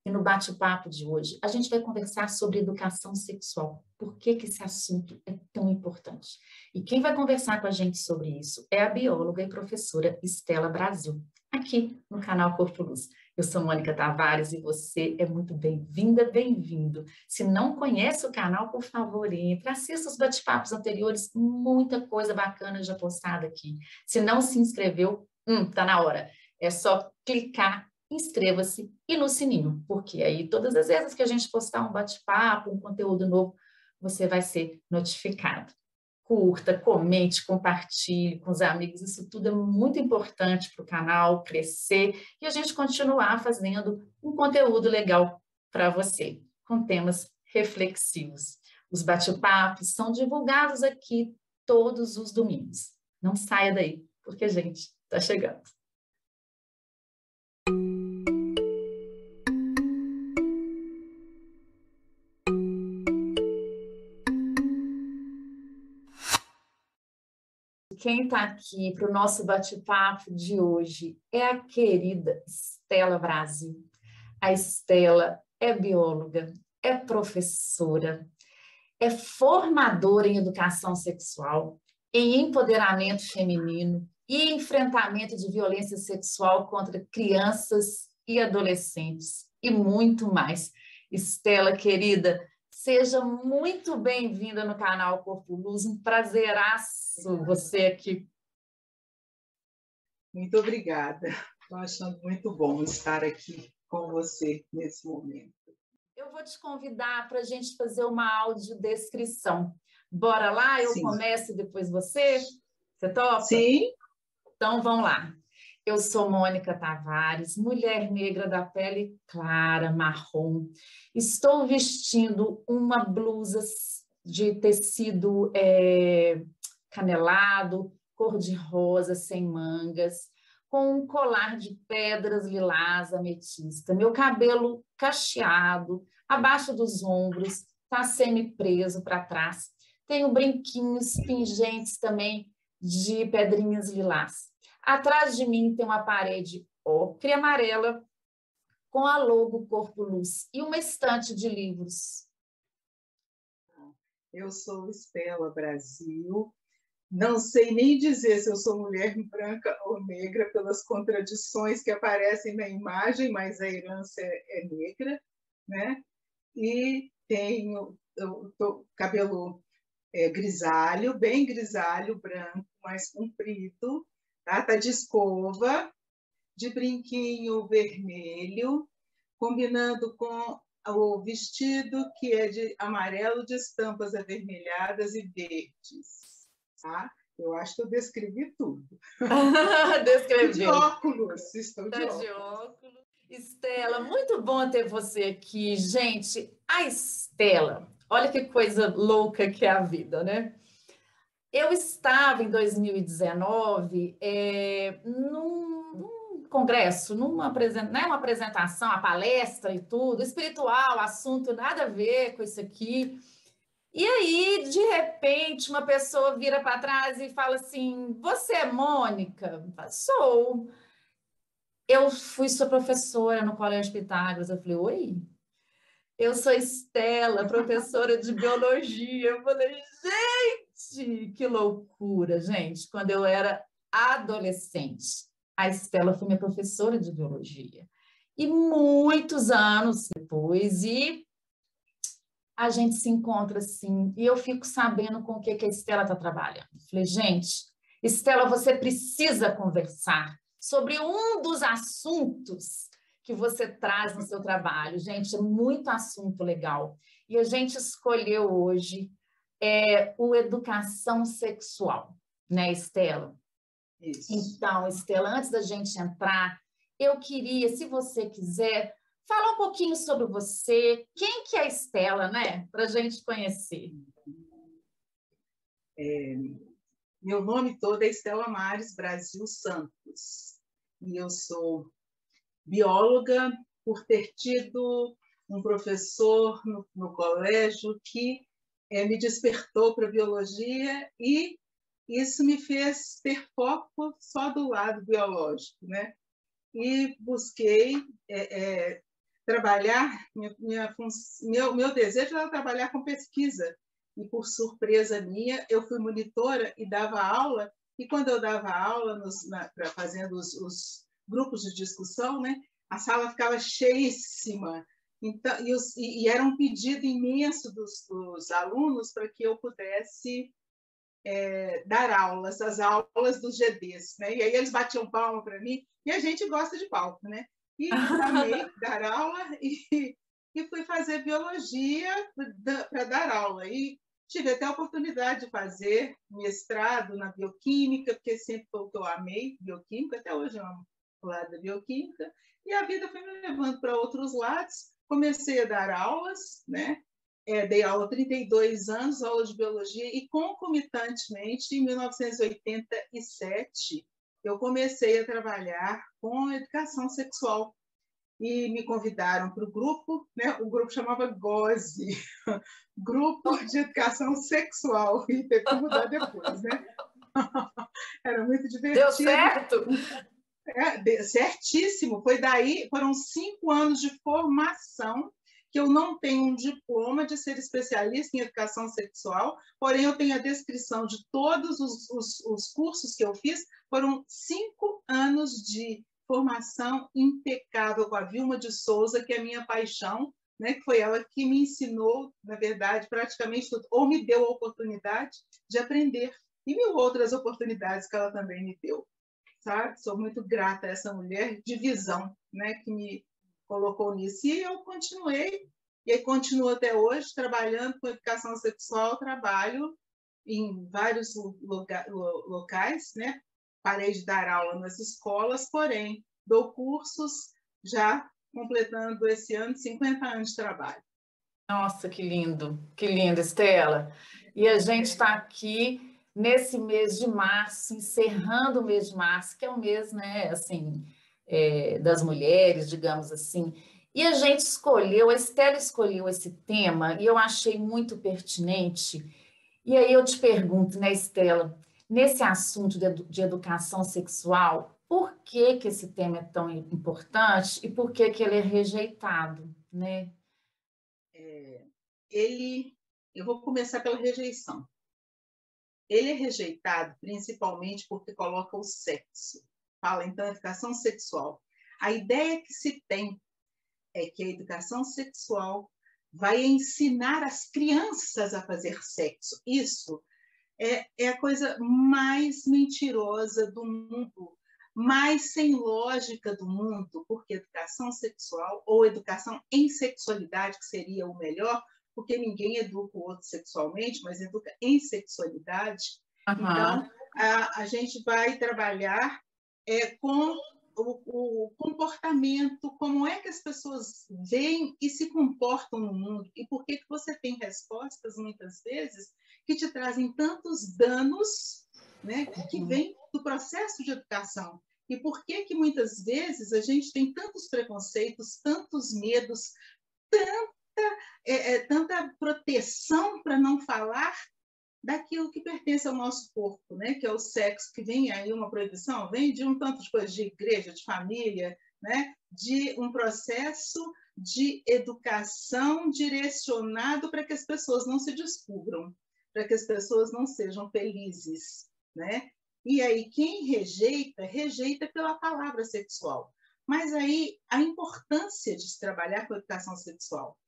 E no bate-papo de hoje, a gente vai conversar sobre educação sexual. Por que que esse assunto é tão importante? E quem vai conversar com a gente sobre isso é a bióloga e professora Estela Brasil, aqui no canal Corpo Luz. Eu sou Mônica Tavares e você é muito bem-vinda, bem-vindo. Se não conhece o canal, por favor, entre, assista os bate-papos anteriores, muita coisa bacana já postada aqui. Se não se inscreveu, tá na hora. É só clicar, inscreva-se e no sininho, porque aí todas as vezes que a gente postar um bate-papo, um conteúdo novo, você vai ser notificado. Curta, comente, compartilhe com os amigos, isso tudo é muito importante para o canal crescer e a gente continuar fazendo um conteúdo legal para você, com temas reflexivos. Os bate-papos são divulgados aqui todos os domingos. Não saia daí, porque a gente está chegando. Quem está aqui para o nosso bate-papo de hoje é a querida Estela Brasil. A Estela é bióloga, é professora, é formadora em educação sexual, em empoderamento feminino e enfrentamento de violência sexual contra crianças e adolescentes e muito mais. Estela, querida, seja muito bem-vinda no canal Corpo Luz, um prazeraço você aqui. Muito obrigada. Estou achando muito bom estar aqui com você nesse momento. Eu vou te convidar para a gente fazer uma audiodescrição. Bora lá? Eu começo e depois você? Você topa? Sim. Então, vamos lá. Eu sou Mônica Tavares, mulher negra da pele clara, marrom. Estou vestindo uma blusa de tecido canelado, cor-de-rosa, sem mangas, com um colar de pedras lilás ametista. Meu cabelo cacheado, abaixo dos ombros, está semi-preso para trás. Tenho brinquinhos pingentes também de pedrinhas lilás. Atrás de mim tem uma parede ocre e amarela com a logo Corpo Luz e uma estante de livros. Eu sou Estela Brasil. Não sei nem dizer se eu sou mulher branca ou negra pelas contradições que aparecem na imagem, mas a herança é negra, né? E tenho cabelo grisalho, bem grisalho, branco, mais comprido, tá de escova, de brinquinho vermelho, combinando com o vestido que é de amarelo de estampas avermelhadas e verdes. Tá? Eu acho que eu descrevi tudo. Descreveu. De óculos, estou de óculos. De óculos. Estela, muito bom ter você aqui. Gente, a Estela, olha que coisa louca que é a vida, né? Eu estava em 2019 num congresso, uma apresentação, a palestra e tudo, espiritual, assunto nada a ver com isso aqui. E aí, de repente, uma pessoa vira para trás e fala assim: Você é Mônica? Eu falo, sou. Eu fui sua professora no Colégio Pitágoras. Eu falei: Oi? Eu sou Estela, professora de biologia. Eu falei: Gente, que loucura, gente. Quando eu era adolescente, a Estela foi minha professora de biologia. E muitos anos depois, a gente se encontra assim, e eu fico sabendo com o que a Estela está trabalhando. Falei, gente, Estela, você precisa conversar sobre um dos assuntos que você traz no seu trabalho. Gente, é muito assunto legal. E a gente escolheu hoje o educação sexual, né, Estela? Isso. Então, Estela, antes da gente entrar, eu queria, se você quiser, fala um pouquinho sobre você, quem que é a Estela, né? Para a gente conhecer. Meu nome todo é Estela Mares Brasil Santos. E eu sou bióloga por ter tido um professor no colégio que me despertou para a biologia e isso me fez ter foco só do lado biológico, né? E busquei trabalhar, meu desejo era trabalhar com pesquisa. E, por surpresa minha, eu fui monitora e dava aula. E, quando eu dava aula, fazendo os grupos de discussão, né, a sala ficava cheíssima. Então, e era um pedido imenso dos alunos para que eu pudesse dar aulas, as aulas dos GDs. Né? E aí eles batiam palma para mim, e a gente gosta de palco. Né? E amei dar aula e fui fazer biologia para dar aula. E tive até a oportunidade de fazer mestrado na bioquímica, porque sempre foi o que eu amei, bioquímica, até hoje eu amo o lado da bioquímica. E a vida foi me levando para outros lados. Comecei a dar aulas, né? Dei aula há 32 anos, aula de biologia, e concomitantemente, em 1987, eu comecei a trabalhar com educação sexual. E me convidaram para o grupo, né? O grupo chamava GOSE, Grupo de Educação Sexual, e teve que mudar depois, né? Era muito divertido. Deu certo? Certíssimo. Foram 5 anos de formação, que eu não tenho um diploma de ser especialista em educação sexual, porém eu tenho a descrição de todos os cursos que eu fiz. Foram 5 anos de formação impecável com a Vilma de Souza, que é a minha paixão, né? Que foi ela que me ensinou, na verdade, praticamente tudo, ou me deu a oportunidade de aprender, e mil outras oportunidades que ela também me deu. Sabe? Sou muito grata a essa mulher de visão, né? Que me colocou nisso. E eu continuei, e aí continuo até hoje, trabalhando com educação sexual. Trabalho em vários locais, né? Parei de dar aula nas escolas, porém, dou cursos, já completando esse ano 50 anos de trabalho. Nossa, que lindo, Estela. E a gente está aqui nesse mês de março, encerrando o mês de março, que é o mês, né, assim, das mulheres, digamos assim. E a Estela escolheu esse tema e eu achei muito pertinente. E aí eu te pergunto, né, Estela, nesse assunto de educação sexual, por que que esse tema é tão importante e por que que ele é rejeitado, né? Eu vou começar pela rejeição. Ele é rejeitado principalmente porque coloca o sexo. Fala, então, educação sexual. A ideia que se tem é que a educação sexual vai ensinar as crianças a fazer sexo. Isso é a coisa mais mentirosa do mundo, mais sem lógica do mundo, porque educação sexual, ou educação em sexualidade, que seria o melhor, porque ninguém educa o outro sexualmente, mas educa em sexualidade. Uhum. Então, a gente vai trabalhar com o comportamento, como é que as pessoas veem e se comportam no mundo, e por que você tem respostas, muitas vezes, que te trazem tantos danos, né, que vêm do processo de educação. E por que muitas vezes a gente tem tantos preconceitos, tantos medos, tanta proteção para não falar daquilo que pertence ao nosso corpo, né? Que é o sexo, que vem aí uma proibição, vem de um tanto de coisas de igreja, de família, né? De um processo de educação direcionado para que as pessoas não se descubram, para que as pessoas não sejam felizes, né? E aí quem rejeita pela palavra sexual. Mas aí a importância de se trabalhar com a educação sexual,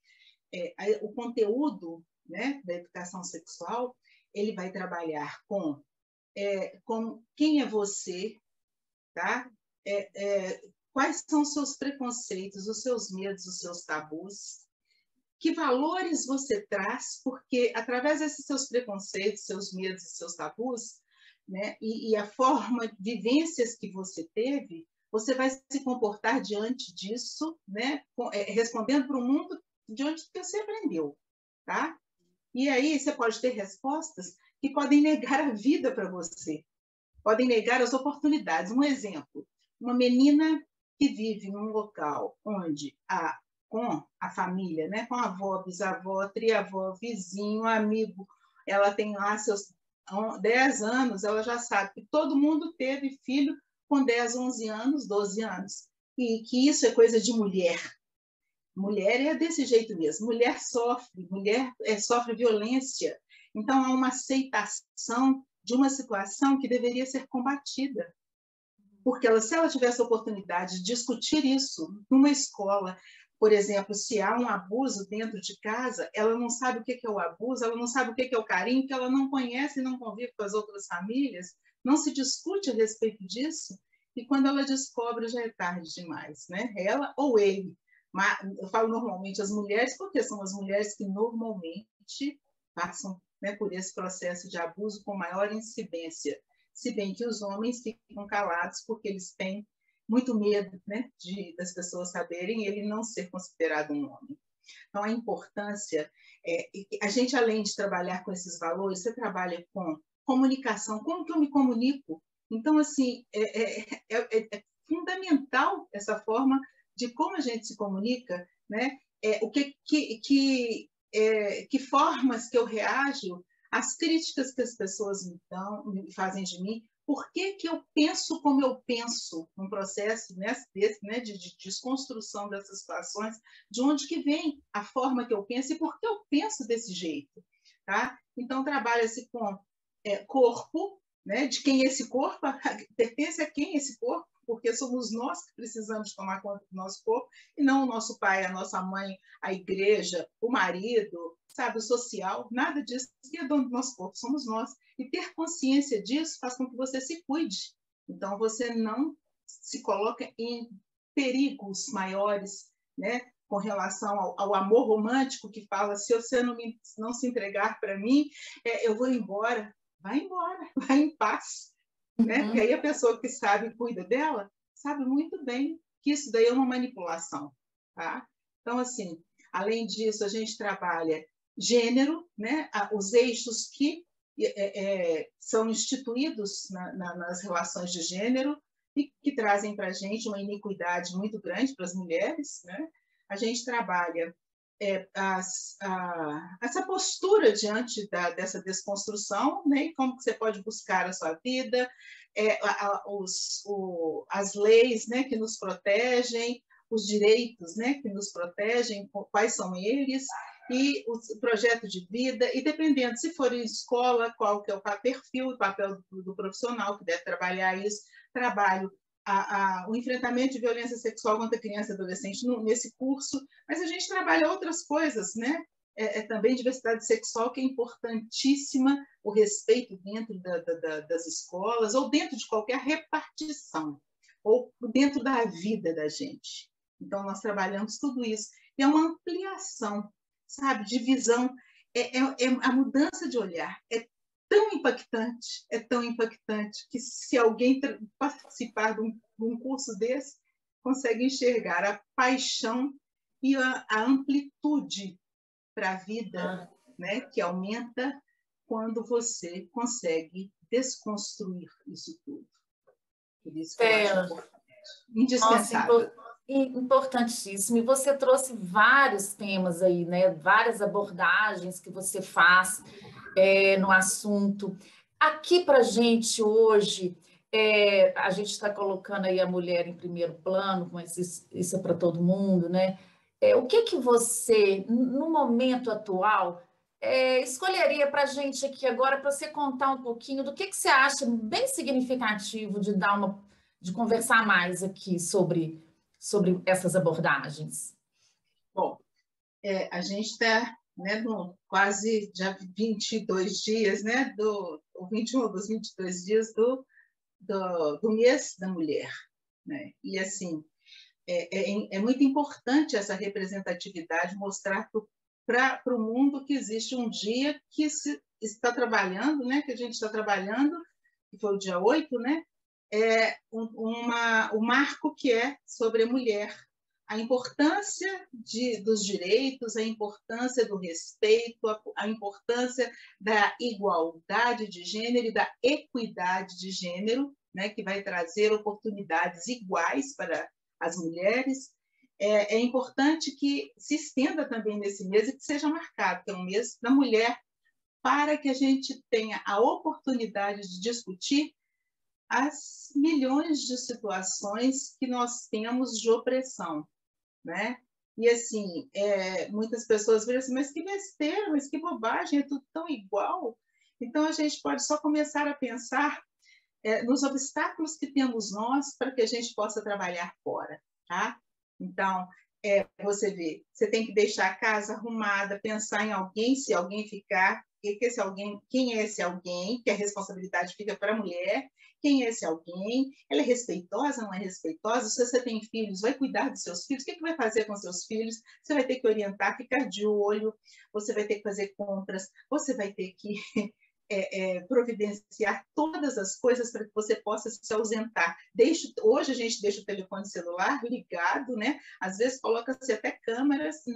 o conteúdo, né, da educação sexual, ele vai trabalhar com quem é você, tá? Quais são os seus preconceitos, os seus medos, os seus tabus, que valores você traz, porque através desses seus preconceitos, seus medos e seus tabus, né, e a forma de vivências que você teve, você vai se comportar diante disso, né, respondendo para o mundo diante do que você aprendeu, tá? E aí você pode ter respostas que podem negar a vida para você, podem negar as oportunidades. Um exemplo, uma menina que vive num local onde com a família, né, com a avó, bisavó, triavó, vizinho, amigo, ela tem lá seus 10 anos, ela já sabe que todo mundo teve filho com 10, 11 anos, 12 anos, e que isso é coisa de mulher. Mulher é desse jeito mesmo, mulher sofre violência. Então, há uma aceitação de uma situação que deveria ser combatida. Porque se ela tivesse a oportunidade de discutir isso numa escola, por exemplo, se há um abuso dentro de casa, ela não sabe o que é o abuso, ela não sabe o que é o carinho, porque ela não conhece e não convive com as outras famílias, não se discute a respeito disso, e quando ela descobre já é tarde demais, né? Ela ou ele. Mas eu falo normalmente as mulheres, porque são as mulheres que normalmente passam, né, por esse processo de abuso com maior incidência, se bem que os homens ficam calados porque eles têm muito medo, né, das pessoas saberem ele não ser considerado um homem. Então, a importância, a gente, além de trabalhar com esses valores, você trabalha com comunicação, como que eu me comunico? Então, assim, é fundamental essa forma de como a gente se comunica, né? Que formas que eu reajo às críticas que as pessoas me fazem de mim, por que eu penso como eu penso, num processo desse, né, de desconstrução dessas situações, de onde que vem a forma que eu penso e por que eu penso desse jeito, tá? Então, trabalha-se com corpo, né, de quem é esse corpo, pertence a quem esse corpo, porque somos nós que precisamos tomar conta do nosso corpo, e não o nosso pai, a nossa mãe, a igreja, o marido, sabe, o social, nada disso. Quem é dono do nosso corpo somos nós. E ter consciência disso faz com que você se cuide. Então, você não se coloca em perigos maiores, né, com relação ao amor romântico, que fala, se você não se entregar para mim, eu vou embora. Vai embora, vai em paz. Né? Porque aí a pessoa que sabe e cuida dela sabe muito bem que isso daí é uma manipulação. Tá? Então, assim, além disso, a gente trabalha gênero, né? Os eixos que são instituídos nas relações de gênero e que trazem para a gente uma iniquidade muito grande para as mulheres. Né? A gente trabalha essa postura diante dessa desconstrução, né? E como que você pode buscar a sua vida, as leis, né, que nos protegem, os direitos, né, que nos protegem, quais são eles, e o projeto de vida, e dependendo, se for em escola, qual que é o perfil e papel do profissional que deve trabalhar isso, trabalho o enfrentamento de violência sexual contra criança e adolescente nesse curso, mas a gente trabalha outras coisas, né? Também diversidade sexual, que é importantíssima, o respeito dentro das escolas, ou dentro de qualquer repartição, ou dentro da vida da gente. Então, nós trabalhamos tudo isso. E é uma ampliação, sabe, de visão, a mudança de olhar. É tão impactante, que se alguém participar de um curso desse, consegue enxergar a paixão e a amplitude para a vida, né, que aumenta quando você consegue desconstruir isso tudo. Por isso que eu acho importante. Indispensável. Nossa, importantíssimo. E você trouxe vários temas aí, né? Várias abordagens que você faz no assunto. Aqui para a gente hoje, a gente está colocando aí a mulher em primeiro plano, mas isso é para todo mundo, né? O que que no momento atual, escolheria para a gente aqui agora, para você contar um pouquinho do que você acha bem significativo de conversar mais aqui sobre essas abordagens? Bom, a gente está, né, quase já 22 dias, né, o 21 dos 22 dias do mês da mulher. Né? E, assim, é muito importante essa representatividade, mostrar para o mundo que existe um dia que se está trabalhando, né, que a gente está trabalhando, que foi o dia 8, né, o marco que é sobre a mulher, a importância dos direitos, a importância do respeito, a importância da igualdade de gênero e da equidade de gênero, né, que vai trazer oportunidades iguais para as mulheres. É importante que se estenda também nesse mês e que seja marcado, que é um mês da mulher, para que a gente tenha a oportunidade de discutir as milhões de situações que nós temos de opressão, né? E, assim, muitas pessoas viram assim, mas que besteira, mas que bobagem, é tudo tão igual. Então, a gente pode só começar a pensar nos obstáculos que temos nós para que a gente possa trabalhar fora, tá? Então, você vê, você tem que deixar a casa arrumada, pensar em alguém, se alguém ficar, quem é esse alguém, que a responsabilidade fica para a mulher, quem é esse alguém, ela é respeitosa, não é respeitosa? Se você tem filhos, vai cuidar dos seus filhos, o que vai fazer com seus filhos? Você vai ter que orientar, ficar de olho, você vai ter que fazer compras, você vai ter que providenciar todas as coisas para que você possa se ausentar. Hoje a gente deixa o telefone celular ligado, né? Às vezes coloca-se até câmeras em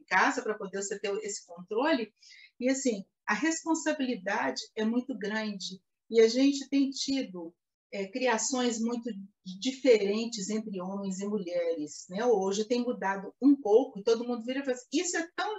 casa para poder você ter esse controle. E, assim, a responsabilidade é muito grande. E a gente tem tido criações muito diferentes entre homens e mulheres, né? Hoje tem mudado um pouco e todo mundo vira e fala assim, isso é tão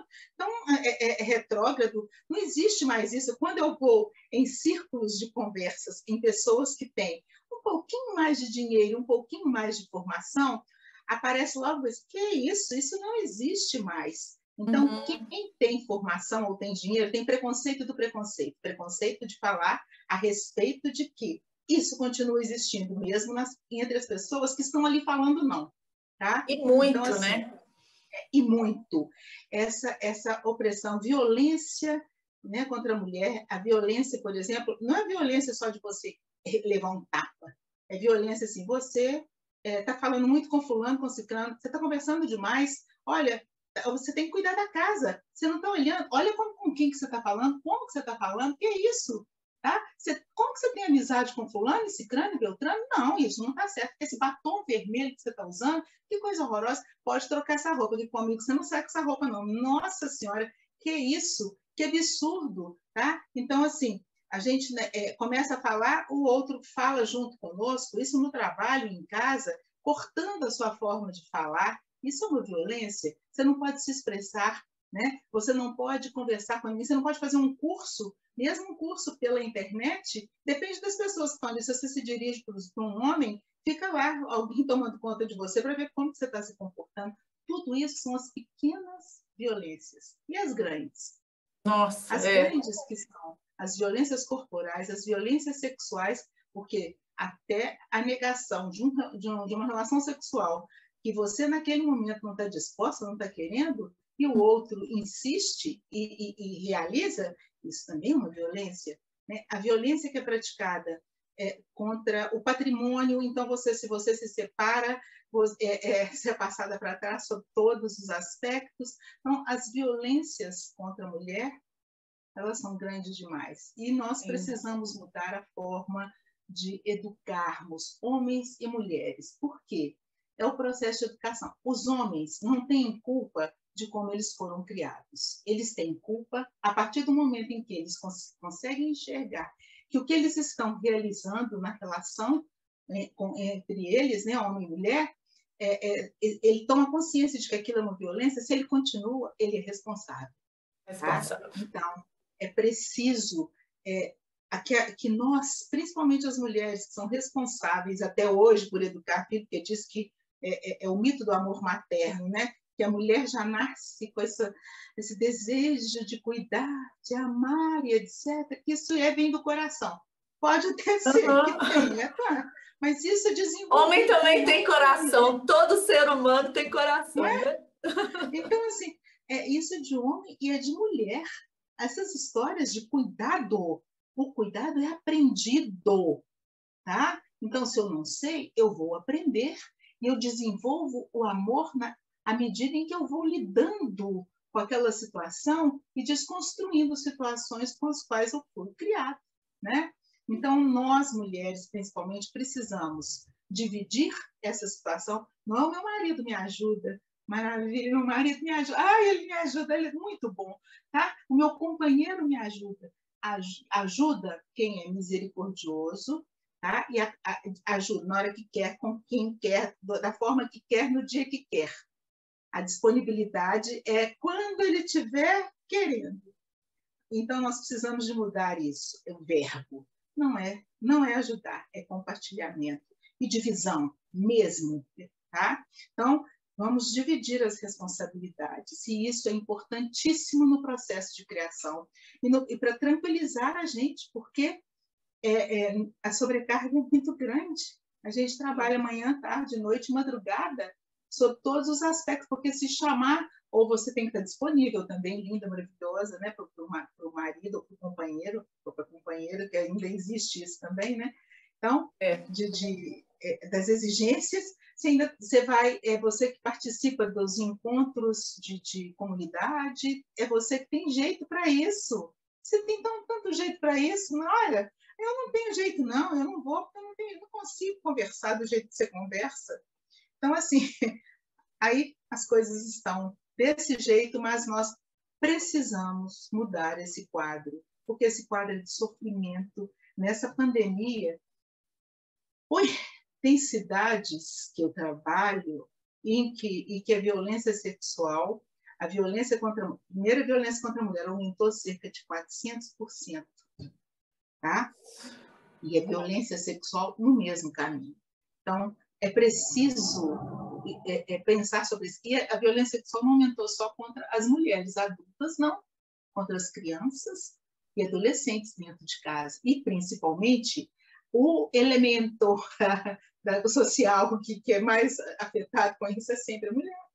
retrógrado, não existe mais isso. Quando eu vou em círculos de conversas, em pessoas que têm um pouquinho mais de dinheiro, um pouquinho mais de formação, aparece logo isso, que é isso? Isso não existe mais. Então, quem tem formação ou tem dinheiro tem preconceito do preconceito, preconceito de falar a respeito de que isso continua existindo mesmo entre as pessoas que estão ali falando não. Tá? E muito, então, assim, né? E muito. Essa opressão, violência, né, contra a mulher, a violência, por exemplo, não é violência só de você levar um tapa, é violência assim, você está falando muito com fulano, com ciclano, você está conversando demais, olha, você tem que cuidar da casa, você não está olhando, olha com quem que você está falando, como que você está falando, que é isso? Tá? Como que você tem amizade com fulano, ciclano, beltrano? Não, isso não está certo. Esse batom vermelho que você está usando, que coisa horrorosa. Pode trocar essa roupa, que comigo você não sai com essa roupa, não. Nossa Senhora, que isso? Que absurdo, tá? Então, assim, a gente começa a falar, o outro fala junto conosco, isso no trabalho, em casa, cortando a sua forma de falar. Isso é uma violência. Você não pode se expressar, né? Você não pode conversar com ninguém, você não pode fazer um curso, mesmo um curso pela internet, depende das pessoas que estão ali. Se você se dirige para um homem, fica lá alguém tomando conta de você para ver como você está se comportando. Tudo isso são as pequenas violências. E as grandes? Nossa, as grandes que são as violências corporais, as violências sexuais, porque até a negação de uma relação sexual que você naquele momento não está disposta, não está querendo, e o outro insiste e realiza, isso também é uma violência. Né? A violência que é praticada contra o patrimônio, então se você se separa, você é passada para trás sobre todos os aspectos. Então, as violências contra a mulher, elas são grandes demais. E nós precisamos mudar a forma de educarmos homens e mulheres. Por quê? É o processo de educação. Os homens não têm culpa de como eles foram criados. Eles têm culpa a partir do momento em que eles conseguem enxergar que o que eles estão realizando na relação entre eles, né, homem e mulher, ele toma consciência de que aquilo é uma violência. Se ele continua, ele é responsável. responsável. Tá? Então, é preciso que nós, principalmente as mulheres que são responsáveis até hoje por educar filho, porque diz que é o mito do amor materno, né? Que a mulher já nasce com esse desejo de cuidar, de amar e etc. Isso vem do coração. Pode até ser que tenha, tá? Mas isso desenvolve. Homem também tem coração, todo ser humano tem coração, né? Então, assim, isso é de homem e é de mulher. Essas histórias de cuidado, o cuidado é aprendido, tá? Então, se eu não sei, eu vou aprender e eu desenvolvo o amor à medida em que eu vou lidando com aquela situação e desconstruindo situações com as quais eu fui criado, né? Então, nós, mulheres, principalmente, precisamos dividir essa situação. Não é o meu marido me ajuda, maravilha, meu marido me ajuda. Ele me ajuda, ele é muito bom, tá? O meu companheiro me ajuda. Ajuda quem é misericordioso, tá? E ajuda na hora que quer, com quem quer, da forma que quer, no dia que quer. A disponibilidade é quando ele estiver querendo. Então, nós precisamos de mudar isso. É o verbo. Não é ajudar, é compartilhamento. E divisão mesmo, tá? Então, Vamos dividir as responsabilidades, e isso é importantíssimo no processo de criação. E para tranquilizar a gente, porque a sobrecarga é muito grande. A gente trabalha manhã, tarde, noite, madrugada, sobre todos os aspectos, porque se chamar, ou você tem que estar disponível também, linda, maravilhosa, né, para o marido, ou para o companheiro, ou para a companheira, que ainda existe isso também, né? Então, das exigências, você que participa dos encontros de comunidade, é você que tem jeito para isso. Você tem tanto jeito para isso, mas olha, eu não tenho jeito não, eu não vou, porque eu não consigo conversar do jeito que você conversa. Então, assim, aí as coisas estão desse jeito, mas nós precisamos mudar esse quadro, porque esse quadro é de sofrimento. Nessa pandemia, tem cidades que eu trabalho em que a violência sexual, primeira violência contra a mulher aumentou cerca de 400%, tá? E a violência sexual no mesmo caminho. Então, é preciso pensar sobre isso. E a violência sexual não aumentou só contra as mulheres adultas, não, contra as crianças e adolescentes dentro de casa. E, principalmente, o elemento social que é mais afetado com isso é sempre a mulher.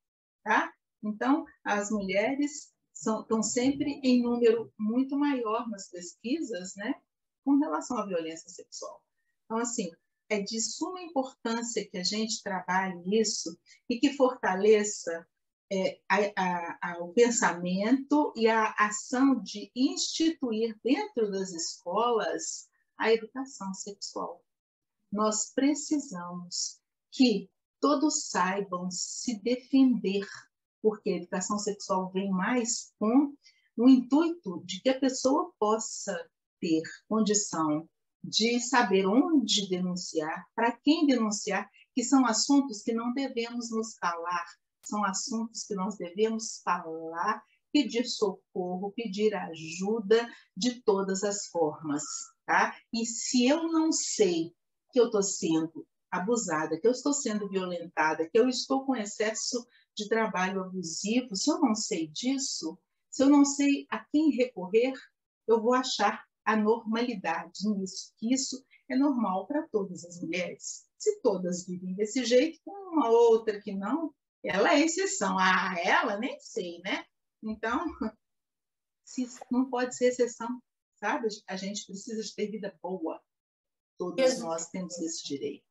Tá? Então, as mulheres estão sempre em número muito maior nas pesquisas, né, com relação à violência sexual. Então, assim, é de suma importância que a gente trabalhe isso e que fortaleça o pensamento e a ação de instituir dentro das escolas a educação sexual. Nós precisamos que todos saibam se defender, porque a educação sexual vem mais com o intuito de que a pessoa possa ter condição de saber onde denunciar, para quem denunciar, que são assuntos que não devemos nos calar, são assuntos que nós devemos falar, pedir socorro, pedir ajuda de todas as formas. Tá? E se eu não sei que eu estou sendo abusada, que eu estou sendo violentada, que eu estou com excesso de trabalho abusivo, se eu não sei disso, se eu não sei a quem recorrer, eu vou achar a normalidade nisso, que isso é normal para todas as mulheres. Se todas vivem desse jeito, uma outra que não, ela é exceção. Ela nem sei, né? Então, se não pode ser exceção, sabe? A gente precisa de ter vida boa. Todos nós temos esse direito.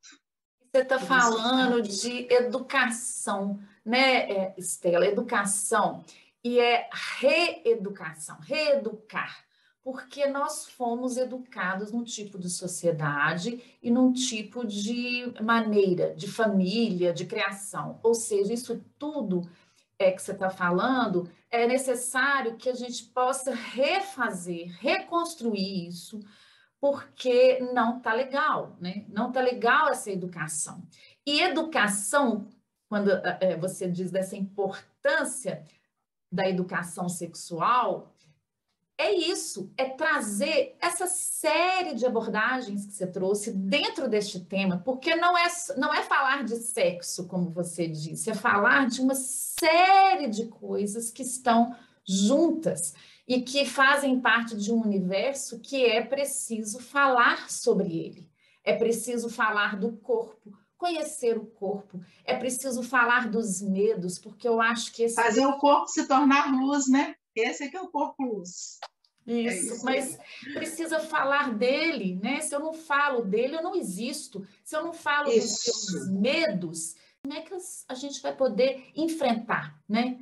Você está falando de educação, né, Estela? Educação. E é reeducação, reeducar. Porque nós fomos educados num tipo de sociedade e num tipo de maneira, de família, de criação. Ou seja, isso tudo que você está falando, é necessário que a gente possa refazer, reconstruir isso, porque não está legal, né? Não está legal essa educação. E educação, quando você diz dessa importância da educação sexual, é isso, é trazer essa série de abordagens que você trouxe dentro deste tema, porque não é falar de sexo, como você disse, é falar de uma série de coisas que estão juntas e que fazem parte de um universo que é preciso falar sobre ele. É preciso falar do corpo, conhecer o corpo, é preciso falar dos medos, porque eu acho que esse... Fazer o corpo se tornar luz, né? Esse aqui é o corpo-luz. Isso, mas precisa falar dele, né? Se eu não falo dele, eu não existo. Se eu não falo dos meus medos, como é que a gente vai poder enfrentar, né?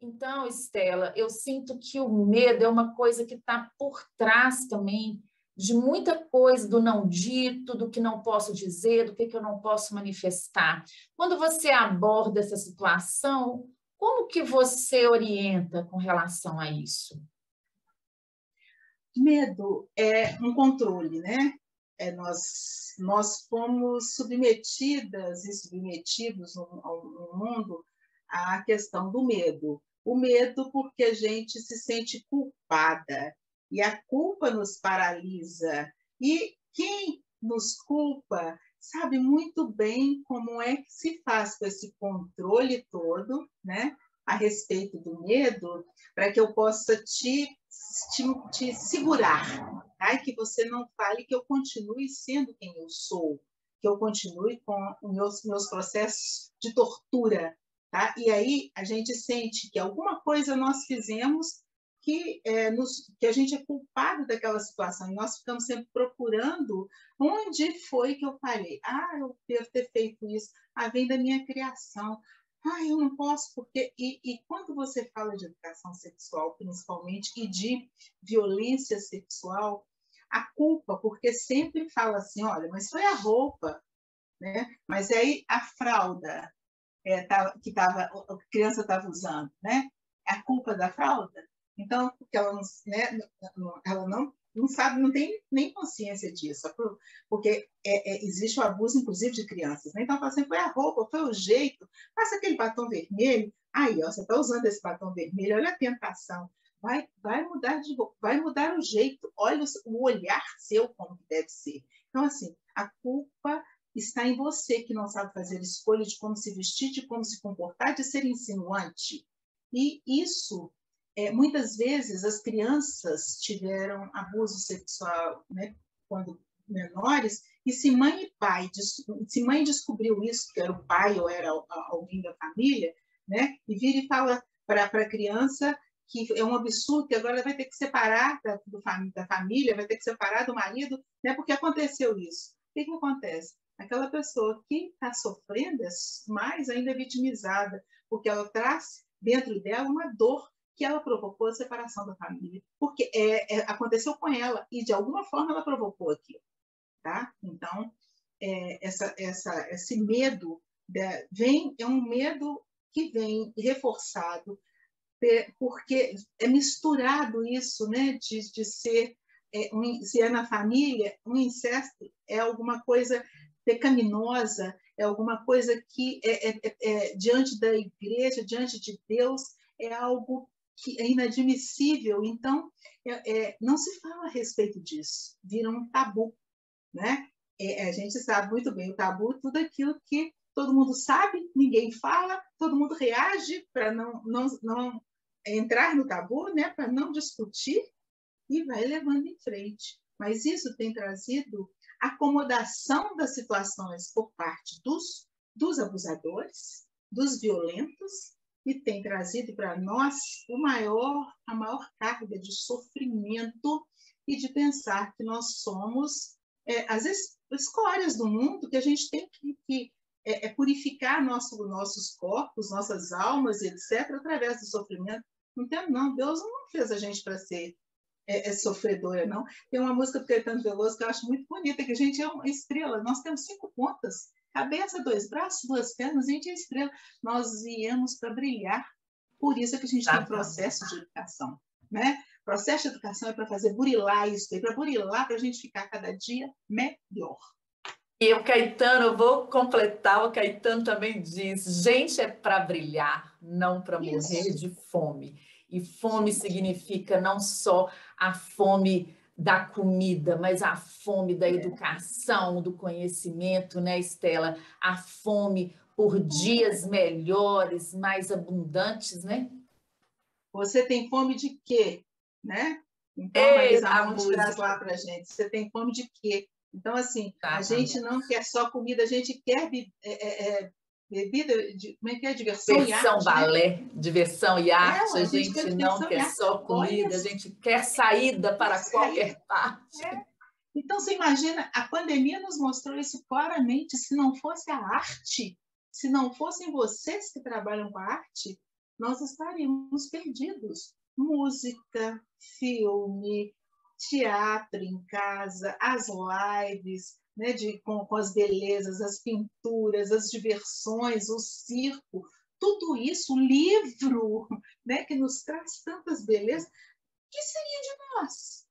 Então, Estela, eu sinto que o medo é uma coisa que está por trás também de muita coisa do não dito, do que não posso dizer, do que eu não posso manifestar. Quando você aborda essa situação, como que você orienta com relação a isso? Medo é um controle, né? Nós fomos submetidas e submetidos no mundo à questão do medo. O medo porque a gente se sente culpada e a culpa nos paralisa. E quem nos culpa sabe muito bem como é que se faz com esse controle todo, né, a respeito do medo, para que eu possa te segurar, tá? Que você não fale, que eu continue sendo quem eu sou, que eu continue com os meus processos de tortura, tá? E aí a gente sente que alguma coisa nós fizemos que a gente é culpado daquela situação, e nós ficamos sempre procurando onde foi que eu falhei. Ah, eu devo ter feito isso. Ah, vem da minha criação. Ah, eu não posso, porque... E quando você fala de educação sexual, principalmente, e de violência sexual, a culpa, porque sempre fala assim, olha, mas foi a roupa, né? Mas aí a fralda a criança estava usando, né? É a culpa da fralda. Então, porque ela não, né, ela não sabe, não tem nem consciência disso, porque existe o abuso, inclusive, de crianças. Né? Então, assim, foi a roupa, foi o jeito, passa aquele batom vermelho, aí, ó, você está usando esse batom vermelho, olha a tentação, vai mudar o jeito, olha o olhar seu como deve ser. Então, assim, a culpa está em você, que não sabe fazer escolha de como se vestir, de como se comportar, de ser insinuante. E isso, muitas vezes, as crianças tiveram abuso sexual, né, quando menores, e se mãe descobriu isso, que era o pai ou era alguém da família, né, e vira e fala para a criança que é um absurdo, que agora vai ter que separar da família, vai ter que separar do marido, né, porque aconteceu isso. O que acontece? Aquela pessoa que está sofrendo é mais ainda vitimizada, porque ela traz dentro dela uma dor que ela provocou a separação da família, porque aconteceu com ela e de alguma forma ela provocou aquilo, tá? Então esse medo é um medo que vem reforçado porque é misturado isso, né, de ser se é na família, um incesto é alguma coisa pecaminosa, é alguma coisa que diante da igreja, diante de Deus, é algo que é inadmissível. Então, não se fala a respeito disso, vira um tabu, né? A gente sabe muito bem o tabu, tudo aquilo que todo mundo sabe, ninguém fala, todo mundo reage para não entrar no tabu, né? Para não discutir, e vai levando em frente. Mas isso tem trazido acomodação das situações por parte dos abusadores, dos violentos, e tem trazido para nós a maior carga de sofrimento e de pensar que nós somos as escórias do mundo, que a gente tem que purificar nossos corpos, nossas almas, etc., através do sofrimento. Não, Deus não fez a gente para ser sofredora, não. Tem uma música do Caetano Veloso que eu acho muito bonita, que a gente é uma estrela, nós temos 5 pontas, cabeça, 2 braços, 2 pernas, a gente é estrela. Nós viemos para brilhar, por isso é que a gente tem processo de educação, né? Processo de educação é para fazer burilar isso, para burilar, para a gente ficar cada dia melhor. E o Caetano, eu vou completar, o Caetano também diz, gente é para brilhar, não para morrer de fome. E fome significa não só a fome da comida, mas a fome da educação, do conhecimento, né, Estela? A fome por dias melhores, mais abundantes, né? Você tem fome de quê? Né? Então, a Marisa Monte traz lá para a gente. Você tem fome de quê? Então, assim, a gente não quer só comida, a gente quer bebida, como é que é? Diversão e arte. Balé, né? Diversão e arte. A gente não quer só comida, a gente quer saída para qualquer parte. Então, você imagina, a pandemia nos mostrou isso claramente. Se não fosse a arte, se não fossem vocês que trabalham com a arte, nós estaríamos perdidos. Música, filme, teatro em casa, as lives, né, com as belezas, as pinturas, as diversões, o circo, tudo isso, o livro, né, que nos traz tantas belezas. O que seria de nós?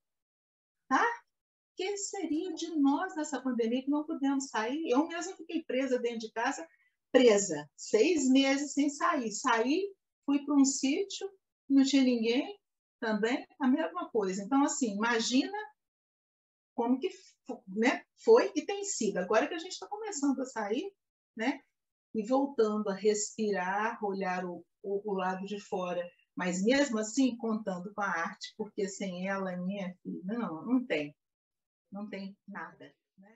Tá? O que seria de nós nessa pandemia que não podemos sair? Eu mesma fiquei presa dentro de casa, presa, 6 meses sem sair. Saí, fui para um sítio, não tinha ninguém, também a mesma coisa. Então, assim, imagina como que, né, foi e tem sido. Agora que a gente está começando a sair, né, e voltando a respirar, olhar o lado de fora, mas mesmo assim contando com a arte, porque sem ela, minha filha, não tem nada. Né?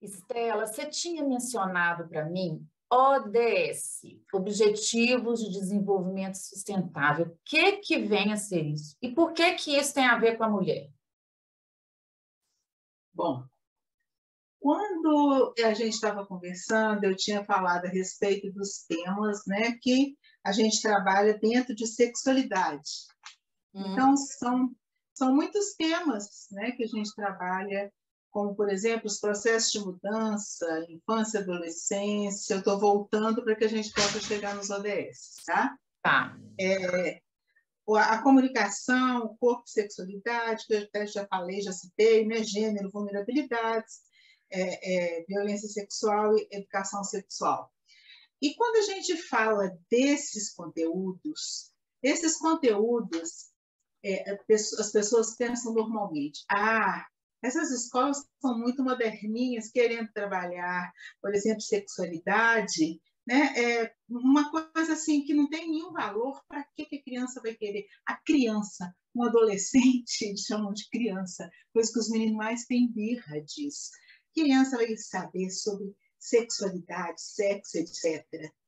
Estela, você tinha mencionado para mim ODS, Objetivos de Desenvolvimento Sustentável. O que vem a ser isso? E por que isso tem a ver com a mulher? Bom, quando a gente estava conversando, eu tinha falado a respeito dos temas, né, que a gente trabalha dentro de sexualidade. Então, são muitos temas, né, que a gente trabalha, como, por exemplo, os processos de mudança, infância e adolescência. Eu estou voltando para que a gente possa chegar nos ODS, tá? Tá. A comunicação, o corpo e sexualidade, que eu até já falei, já citei, né? Gênero, vulnerabilidades, violência sexual e educação sexual. E quando a gente fala desses conteúdos, as pessoas pensam normalmente, essas escolas são muito moderninhas, querendo trabalhar, por exemplo, sexualidade, né? Uma coisa assim que não tem nenhum valor. Para que a criança vai querer? A criança, um adolescente, eles chamam de criança, coisa que os meninos mais têm birra disso. Criança vai saber sobre sexualidade, sexo, etc.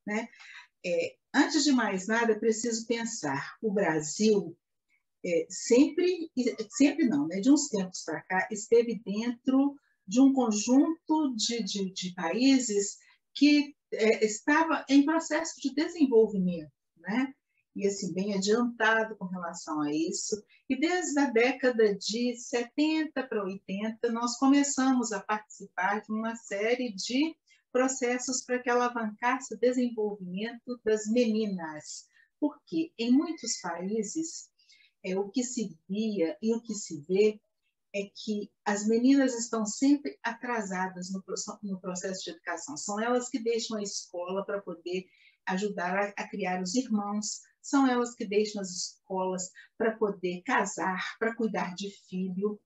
Né? Antes de mais nada, é preciso pensar, o Brasil sempre não, né? De uns tempos para cá, esteve dentro de um conjunto de países que estava em processo de desenvolvimento, né? E assim, bem adiantado com relação a isso. E desde a década de 70 para 80, nós começamos a participar de uma série de processos para que alavancasse o desenvolvimento das meninas. Porque em muitos países, o que se via e o que se vê é que as meninas estão sempre atrasadas no processo de educação. São elas que deixam a escola para poder ajudar a criar os irmãos, são elas que deixam as escolas para poder casar, para cuidar de filho.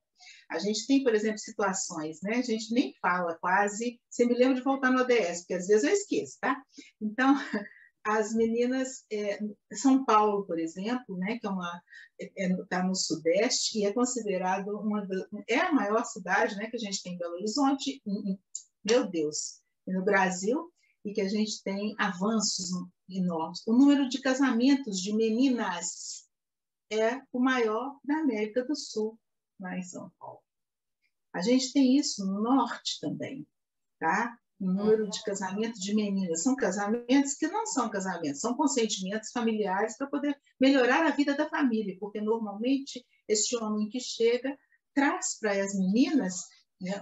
A gente tem, por exemplo, situações, né? A gente nem fala quase, você me lembra de voltar no ODS, porque às vezes eu esqueço, tá? Então, as meninas, São Paulo, por exemplo, né, que está no Sudeste e é considerado é a maior cidade, né, que a gente tem em Belo Horizonte, meu Deus, no Brasil, e que a gente tem avanços enormes. O número de casamentos de meninas é o maior da América do Sul, lá em São Paulo. A gente tem isso no Norte também, tá? O número de casamentos de meninas. São casamentos que não são casamentos, são consentimentos familiares para poder melhorar a vida da família, porque normalmente este homem que chega traz para as meninas, né,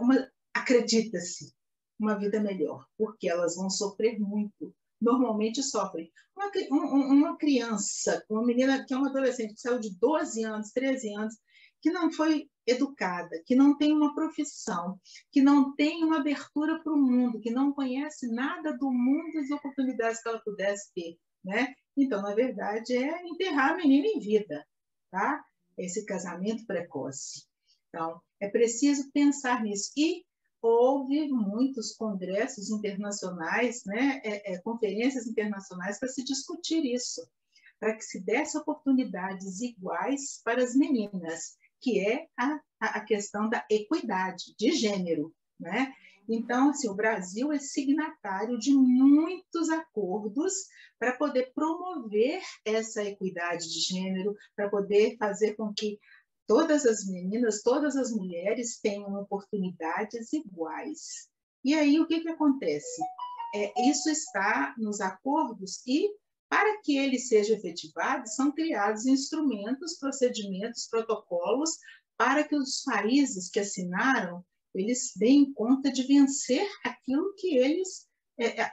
acredita-se, uma vida melhor, porque elas vão sofrer muito. Normalmente sofrem. Uma criança, uma menina que é uma adolescente que saiu de 12 anos, 13 anos, que não foi educada, que não tem uma profissão, que não tem uma abertura para o mundo, que não conhece nada do mundo e das oportunidades que ela pudesse ter, né? Então, na verdade, é enterrar a menina em vida, tá? Esse casamento precoce. Então, é preciso pensar nisso. E houve muitos congressos internacionais, né? Conferências internacionais para se discutir isso, para que se desse oportunidades iguais para as meninas, que é a questão da equidade de gênero, né? Então, assim, o Brasil é signatário de muitos acordos para poder promover essa equidade de gênero, para poder fazer com que todas as meninas, todas as mulheres tenham oportunidades iguais. E aí, o que acontece? Isso está nos acordos e, para que ele seja efetivado, são criados instrumentos, procedimentos, protocolos, para que os países que assinaram, eles deem conta de vencer aquilo que eles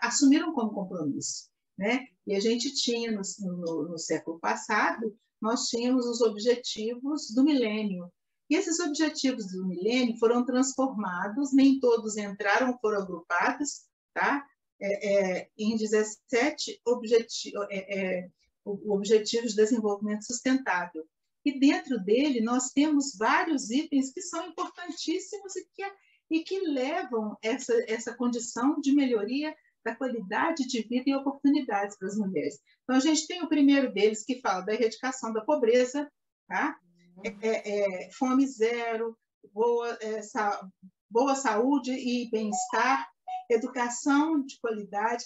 assumiram como compromisso, né? E a gente tinha, no século passado, nós tínhamos os objetivos do milênio. E esses objetivos do milênio foram transformados, nem todos entraram, foram agrupados, tá? Em 17 objetivos de desenvolvimento sustentável. e dentro dele nós temos vários itens que são importantíssimos e que levam essa condição de melhoria da qualidade de vida e oportunidades para as mulheres. Então, a gente tem o primeiro deles, que fala da erradicação da pobreza, tá? Fome zero, boa saúde e bem-estar, educação de qualidade,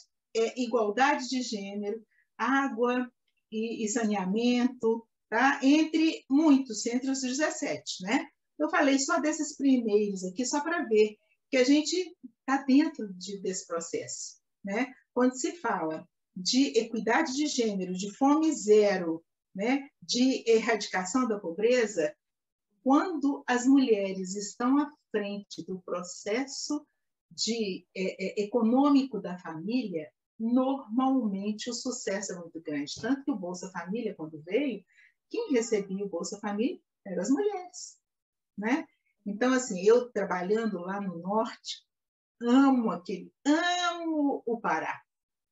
igualdade de gênero, água e saneamento, tá? Entre muitos, entre os 17, né? Eu falei só desses primeiros aqui, só para ver que a gente está dentro desse processo, né? Quando se fala de equidade de gênero, de fome zero, né? De erradicação da pobreza, quando as mulheres estão à frente do processo econômico da família, normalmente o sucesso é muito grande. Tanto que o Bolsa Família, quando veio, quem recebia o Bolsa Família eram as mulheres, né? Então, assim, eu trabalhando lá no norte, amo o Pará,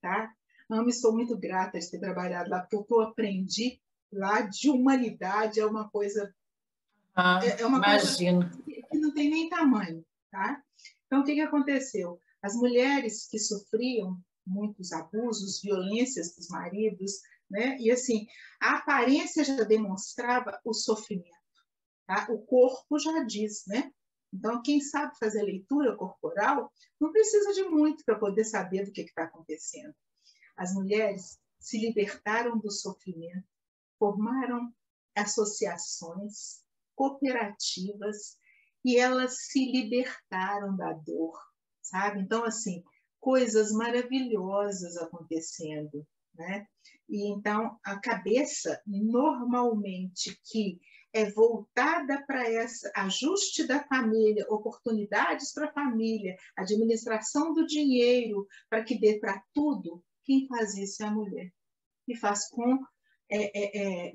tá? Amo e sou muito grata de ter trabalhado lá, porque o que eu aprendi lá de humanidade é uma coisa... Imagino. Coisa que não tem nem tamanho, tá? Então, o que aconteceu? As mulheres que sofriam muitos abusos, violências dos maridos, né? E assim, a aparência já demonstrava o sofrimento, tá? O corpo já diz, né? Então, quem sabe fazer leitura corporal não precisa de muito para poder saber do que está acontecendo. As mulheres se libertaram do sofrimento, formaram associações, cooperativas, e elas se libertaram da dor, sabe? Então, assim, coisas maravilhosas acontecendo, né? E então, a cabeça, normalmente, que é voltada para esse ajuste da família, oportunidades para a família, administração do dinheiro, para que dê para tudo, quem faz isso é a mulher. E faz com,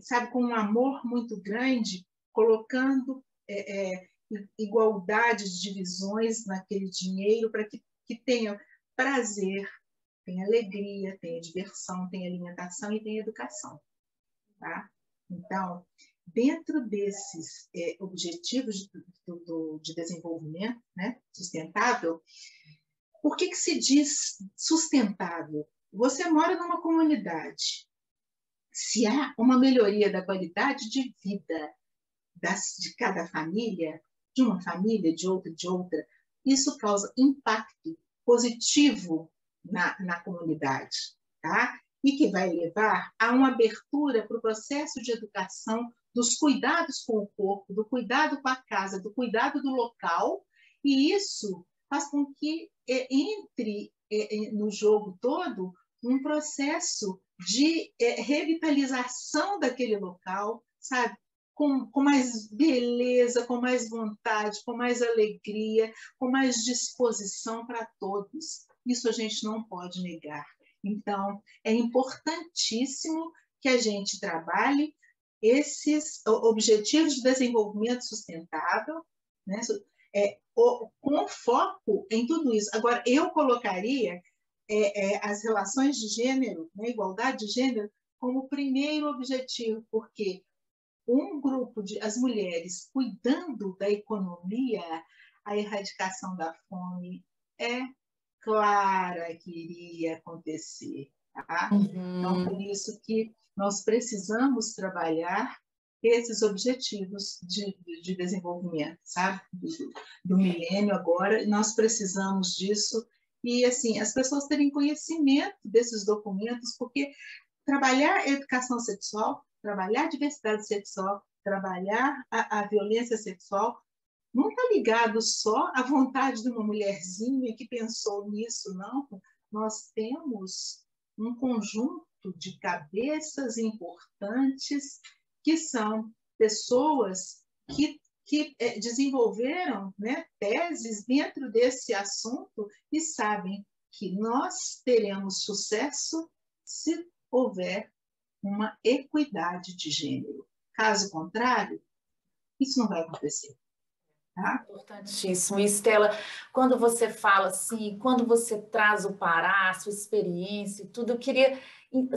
sabe, com um amor muito grande, colocando igualdade de divisões naquele dinheiro para que tenha prazer, tenha alegria, tenha diversão, tenha alimentação e tenha educação. Tá? Então, dentro desses objetivos de desenvolvimento, né, sustentável, por que se diz sustentável? Você mora numa comunidade. Se há uma melhoria da qualidade de vida de cada família, de uma família, de outra, isso causa impacto positivo na comunidade, tá? E que vai levar a uma abertura para o processo de educação dos cuidados com o corpo, do cuidado com a casa, do cuidado do local, e isso faz com que entre no jogo todo um processo de revitalização daquele local, sabe? Com mais beleza, com mais vontade, com mais alegria, com mais disposição para todos. Isso a gente não pode negar. Então, é importantíssimo que a gente trabalhe esses objetivos de desenvolvimento sustentável, né? Com foco em tudo isso. Agora, eu colocaria as relações de gênero, né, igualdade de gênero, como o primeiro objetivo, porque um grupo as mulheres cuidando da economia, a erradicação da fome é clara que iria acontecer. Tá? Então, por isso que nós precisamos trabalhar esses objetivos de desenvolvimento, sabe? Do milênio agora, nós precisamos disso. E, assim, as pessoas terem conhecimento desses documentos, porque trabalhar a educação sexual, trabalhar a diversidade sexual, trabalhar a violência sexual, não está ligado só à vontade de uma mulherzinha que pensou nisso, não. Nós temos um conjunto de cabeças importantes que são pessoas que desenvolveram, né, teses dentro desse assunto e sabem que nós teremos sucesso se houver uma equidade de gênero. Caso contrário, isso não vai acontecer. Tá? Importantíssimo. E, Stella, quando você fala assim, quando você traz o Pará, a sua experiência e tudo, eu queria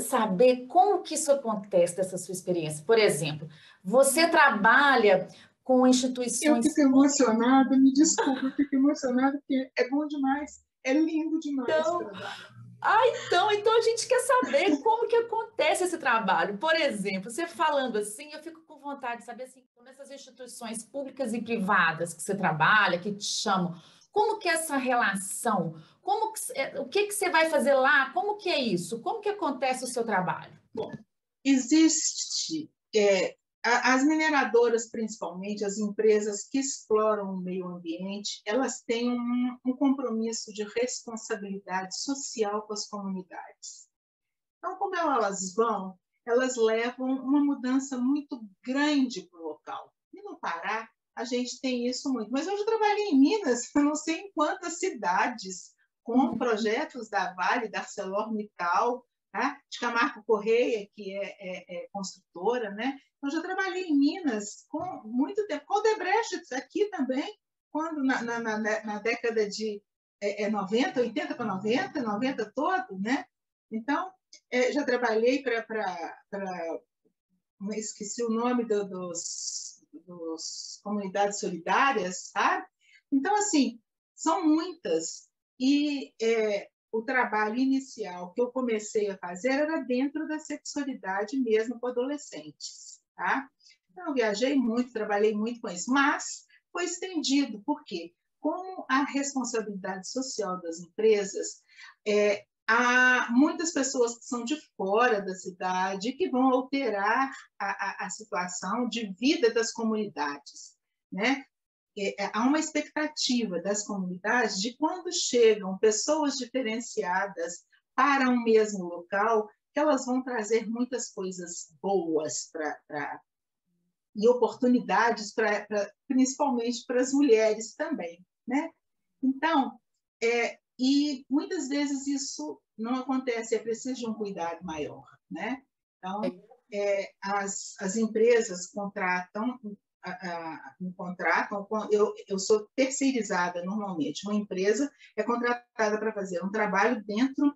saber como que isso acontece, dessa sua experiência. Por exemplo, você trabalha com Eu fico instituições. emocionada, me desculpe, eu fico emocionada porque é bom demais, é lindo demais o Então, trabalho. então a gente quer saber como que acontece esse trabalho. Por exemplo, você falando assim, eu fico com vontade de saber assim, nessas instituições públicas e privadas que você trabalha, que te chamam, como que é essa relação? O que que você vai fazer lá? Como que é isso? Como que acontece o seu trabalho? Bom, existe, as mineradoras, principalmente, as empresas que exploram o meio ambiente, elas têm um compromisso de responsabilidade social com as comunidades. Então, como elas vão, elas levam uma mudança muito grande para o local. E no Pará, a gente tem isso muito. Mas eu já trabalhei em Minas, eu não sei em quantas cidades, com projetos da Vale, da ArcelorMittal, tá? De Camargo Correia, que é construtora, né? Eu já trabalhei em Minas com muito tempo. Com o Odebrecht aqui também, quando na década de 90, 80 para 90, 90 todo, né? Então, já trabalhei esqueci o nome dos comunidades solidárias, sabe? Então, assim, são muitas. E o trabalho inicial que eu comecei a fazer era dentro da sexualidade mesmo com adolescentes, tá? Então, eu viajei muito, trabalhei muito com isso, mas foi estendido. Por quê? Com a responsabilidade social das empresas, há muitas pessoas que são de fora da cidade que vão alterar a situação de vida das comunidades, né? Há uma expectativa das comunidades de quando chegam pessoas diferenciadas para um mesmo local, que elas vão trazer muitas coisas boas e oportunidades, principalmente para as mulheres também, né? Então, e muitas vezes isso não acontece, é preciso de um cuidado maior, né? Então, as empresas me contratam, eu sou terceirizada normalmente, uma empresa é contratada para fazer um trabalho dentro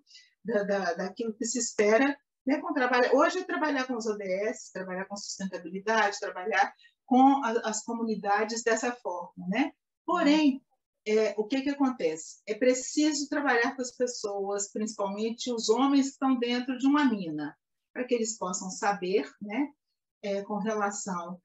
daquilo que se espera, né, hoje é trabalhar com os ODS, trabalhar com sustentabilidade, trabalhar com as comunidades dessa forma, né? Porém, o que acontece? É preciso trabalhar com as pessoas, principalmente os homens que estão dentro de uma mina, para que eles possam saber, né, com relação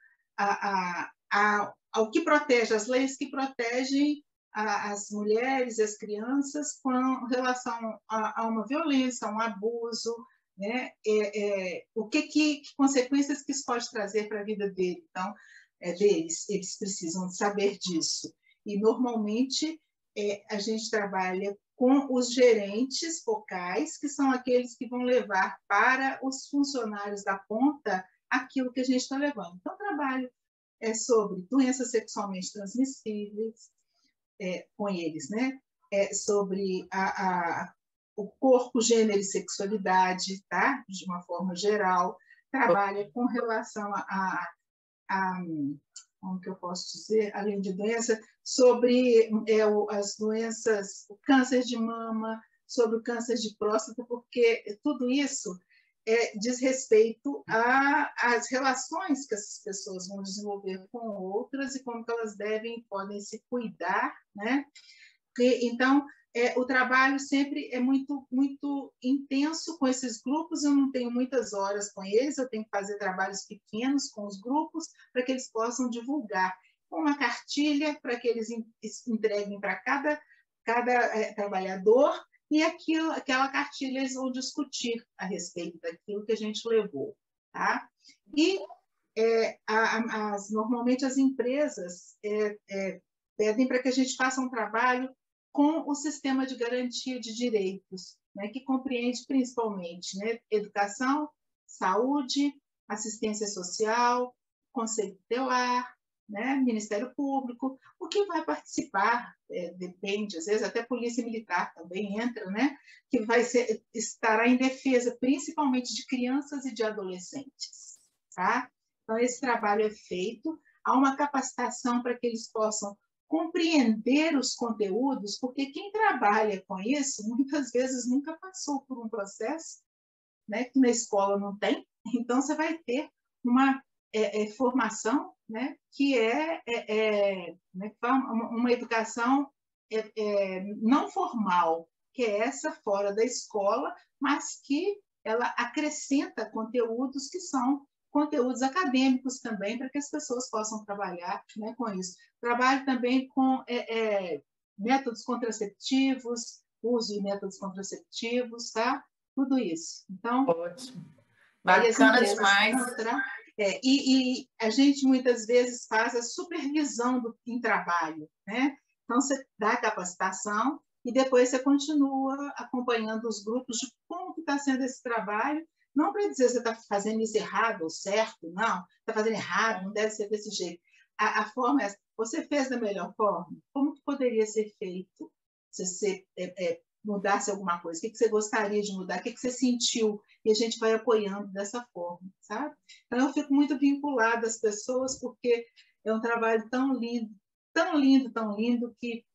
ao que protege, as leis que protegem as mulheres e as crianças com relação a uma violência, a um abuso, né? Que consequências que isso pode trazer para a vida deles. Então, eles precisam saber disso. E, normalmente, a gente trabalha com os gerentes focais, que são aqueles que vão levar para os funcionários da ponta aquilo que a gente está levando. Então, o trabalho é sobre doenças sexualmente transmissíveis com eles, né? Sobre o corpo, gênero e sexualidade, tá? De uma forma geral. Trabalha com relação como que eu posso dizer, além de doença, sobre as doenças, o câncer de mama, sobre o câncer de próstata, porque tudo isso diz respeito às relações que essas pessoas vão desenvolver com outras e como que elas podem se cuidar, né? Então, o trabalho sempre é muito, muito intenso com esses grupos, eu não tenho muitas horas com eles, eu tenho que fazer trabalhos pequenos com os grupos para que eles possam divulgar uma cartilha para que eles entreguem para cada trabalhador, e aquela cartilha eles vão discutir a respeito daquilo que a gente levou. Tá? E normalmente as empresas pedem para que a gente faça um trabalho com o sistema de garantia de direitos, né, que compreende principalmente, né, educação, saúde, assistência social, conselho tutelar, né, Ministério Público. O que vai participar depende, às vezes até Polícia Militar também entra, né, que estará em defesa principalmente de crianças e de adolescentes. Tá? Então, esse trabalho é feito, há uma capacitação para que eles possam compreender os conteúdos, porque quem trabalha com isso, muitas vezes nunca passou por um processo, né, que na escola não tem, então você vai ter uma formação, né, que né, uma educação não formal, que é essa fora da escola, mas que ela acrescenta conteúdos que são conteúdos acadêmicos também, para que as pessoas possam trabalhar, né, com isso. Trabalho também com métodos contraceptivos, uso de métodos contraceptivos, tá? Tudo isso. Então, ótimo. aí as Bacana empresas demais. e a gente muitas vezes faz a supervisão em trabalho, né? Então, você dá a capacitação e depois você continua acompanhando os grupos de como está sendo esse trabalho. Não para dizer que você está fazendo isso errado ou certo, não. Está fazendo errado, não deve ser desse jeito. A forma é, você fez da melhor forma? Como que poderia ser feito se você mudasse alguma coisa? O que você gostaria de mudar? O que você sentiu? E a gente vai apoiando dessa forma, sabe? Então, eu fico muito vinculada às pessoas, porque é um trabalho tão lindo, tão lindo, tão lindo, que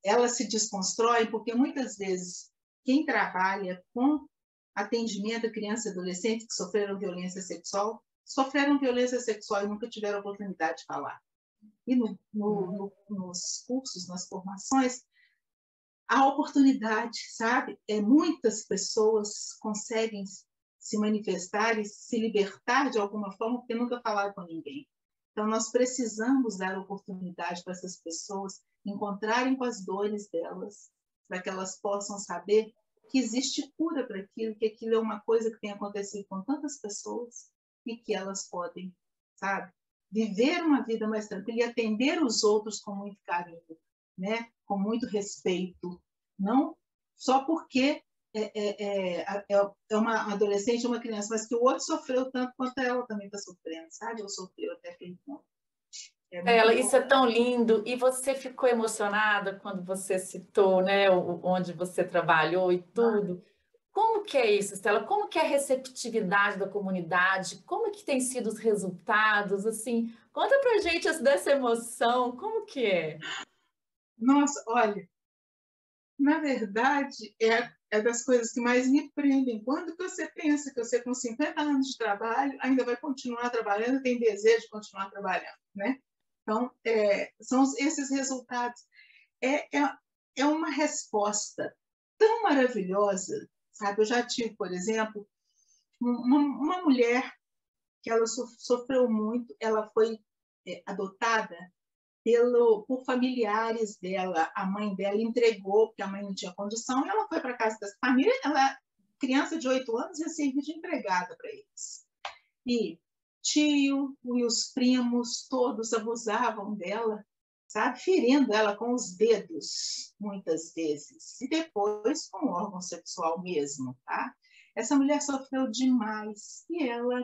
elas se desconstroem, porque muitas vezes quem trabalha com atendimento a crianças e adolescentes que sofreram violência sexual e nunca tiveram oportunidade de falar. E nos cursos, nas formações, a oportunidade, sabe? Muitas pessoas conseguem se manifestar e se libertar de alguma forma porque nunca falaram com ninguém. Então, nós precisamos dar oportunidade para essas pessoas encontrarem com as dores delas, para que elas possam saber que existe cura para aquilo, que aquilo é uma coisa que tem acontecido com tantas pessoas e que elas podem, sabe? Viver uma vida mais tranquila e atender os outros com muito carinho, né? Com muito respeito, não só porque é uma adolescente, uma criança, mas que o outro sofreu tanto quanto ela também está sofrendo, sabe? Ou sofreu até aquele ponto. Ela, isso é tão lindo. E você ficou emocionada quando você citou, né, onde você trabalhou e tudo. Como que é isso, Estela? Como que é a receptividade da comunidade? Como que tem sido os resultados? Assim, conta pra gente dessa emoção. Como que é? Nossa, olha, na verdade, é das coisas que mais me prendem. Quando você pensa que você, com 50 anos de trabalho, ainda vai continuar trabalhando, tem desejo de continuar trabalhando, né? Então, são esses resultados. É uma resposta tão maravilhosa, sabe? Eu já tive, por exemplo, uma mulher que ela sofreu muito, ela foi adotada por familiares dela. A mãe dela entregou, porque a mãe não tinha condição, e ela foi para a casa dessa família. Ela, criança de 8 anos, ia servir de empregada para eles. E tio e os primos todos abusavam dela, sabe? Ferindo ela com os dedos, muitas vezes. E depois com o órgão sexual mesmo, tá? Essa mulher sofreu demais. E ela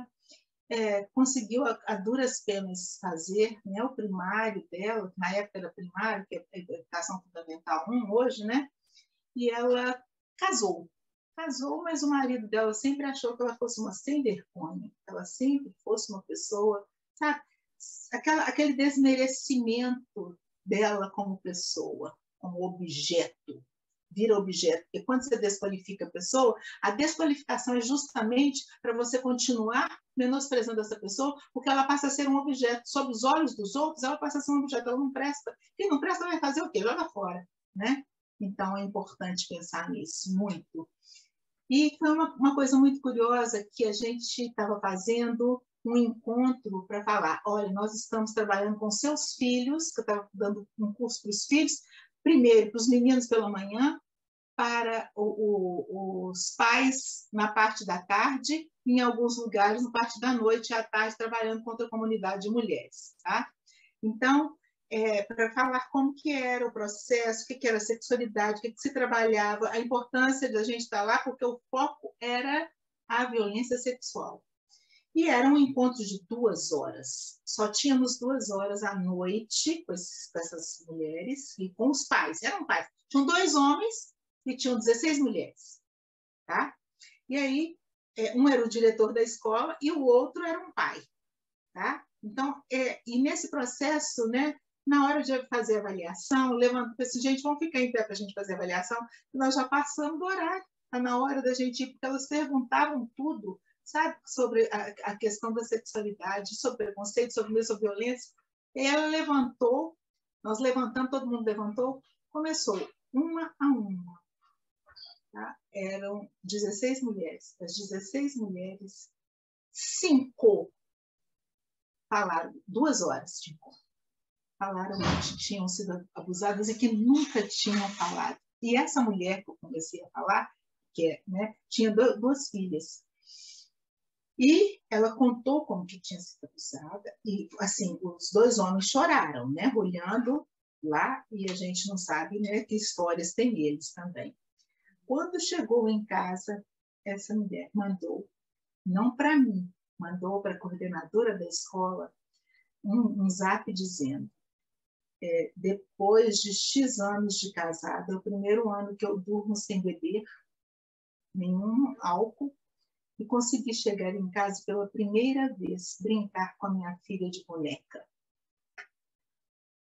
conseguiu a duras penas fazer, né, o primário dela, na época era primário, que é a educação fundamental 1 hoje, né? E ela casou, mas o marido dela sempre achou que ela fosse uma sem vergonha, que ela sempre fosse uma pessoa, sabe? Aquele desmerecimento dela como pessoa, como objeto, vira objeto. Porque quando você desqualifica a pessoa, a desqualificação é justamente para você continuar menosprezando essa pessoa, porque ela passa a ser um objeto. Sob os olhos dos outros, ela passa a ser um objeto, ela não presta. Quem não presta vai fazer o quê? Joga fora, né? Então, é importante pensar nisso, muito. E foi uma coisa muito curiosa que a gente estava fazendo um encontro para falar, olha, nós estamos trabalhando com seus filhos, que eu estava dando um curso para os filhos, primeiro para os meninos pela manhã, para os pais na parte da tarde, em alguns lugares na parte da noite e à tarde, trabalhando contra a comunidade de mulheres. Tá? Então, para falar como que era o processo, o que era a sexualidade, o que se trabalhava, a importância da gente estar lá, porque o foco era a violência sexual. E era um encontro de 2 horas. Só tínhamos 2 horas à noite com essas mulheres e com os pais. Eram pais. Tinham 2 homens e tinham 16 mulheres. Tá? E aí, um era o diretor da escola e o outro era um pai. Tá? Então, e nesse processo, né, Na hora de fazer a avaliação, levanta e assim, gente, vamos ficar em pé para a gente fazer a avaliação, nós já passamos do horário, está na hora da gente ir, porque elas perguntavam tudo, sabe, sobre a questão da sexualidade, sobre preconceito, sobre violência. E ela levantou, nós levantamos, todo mundo levantou, começou uma a uma. Tá? Eram 16 mulheres. Das 16 mulheres, 5 falaram, 2 horas de encontro. Falaram que tinham sido abusadas e que nunca tinham falado. E essa mulher que eu comecei a falar, que né, tinha 2 filhas. E ela contou como que tinha sido abusada. E, assim, os 2 homens choraram, né, olhando lá, e a gente não sabe, né, que histórias tem eles também. Quando chegou em casa, essa mulher mandou, não para mim, mandou para a coordenadora da escola um zap dizendo: depois de X anos de casada, é o primeiro ano que eu durmo sem beber nenhum álcool e consegui chegar em casa pela primeira vez, brincar com a minha filha de boneca.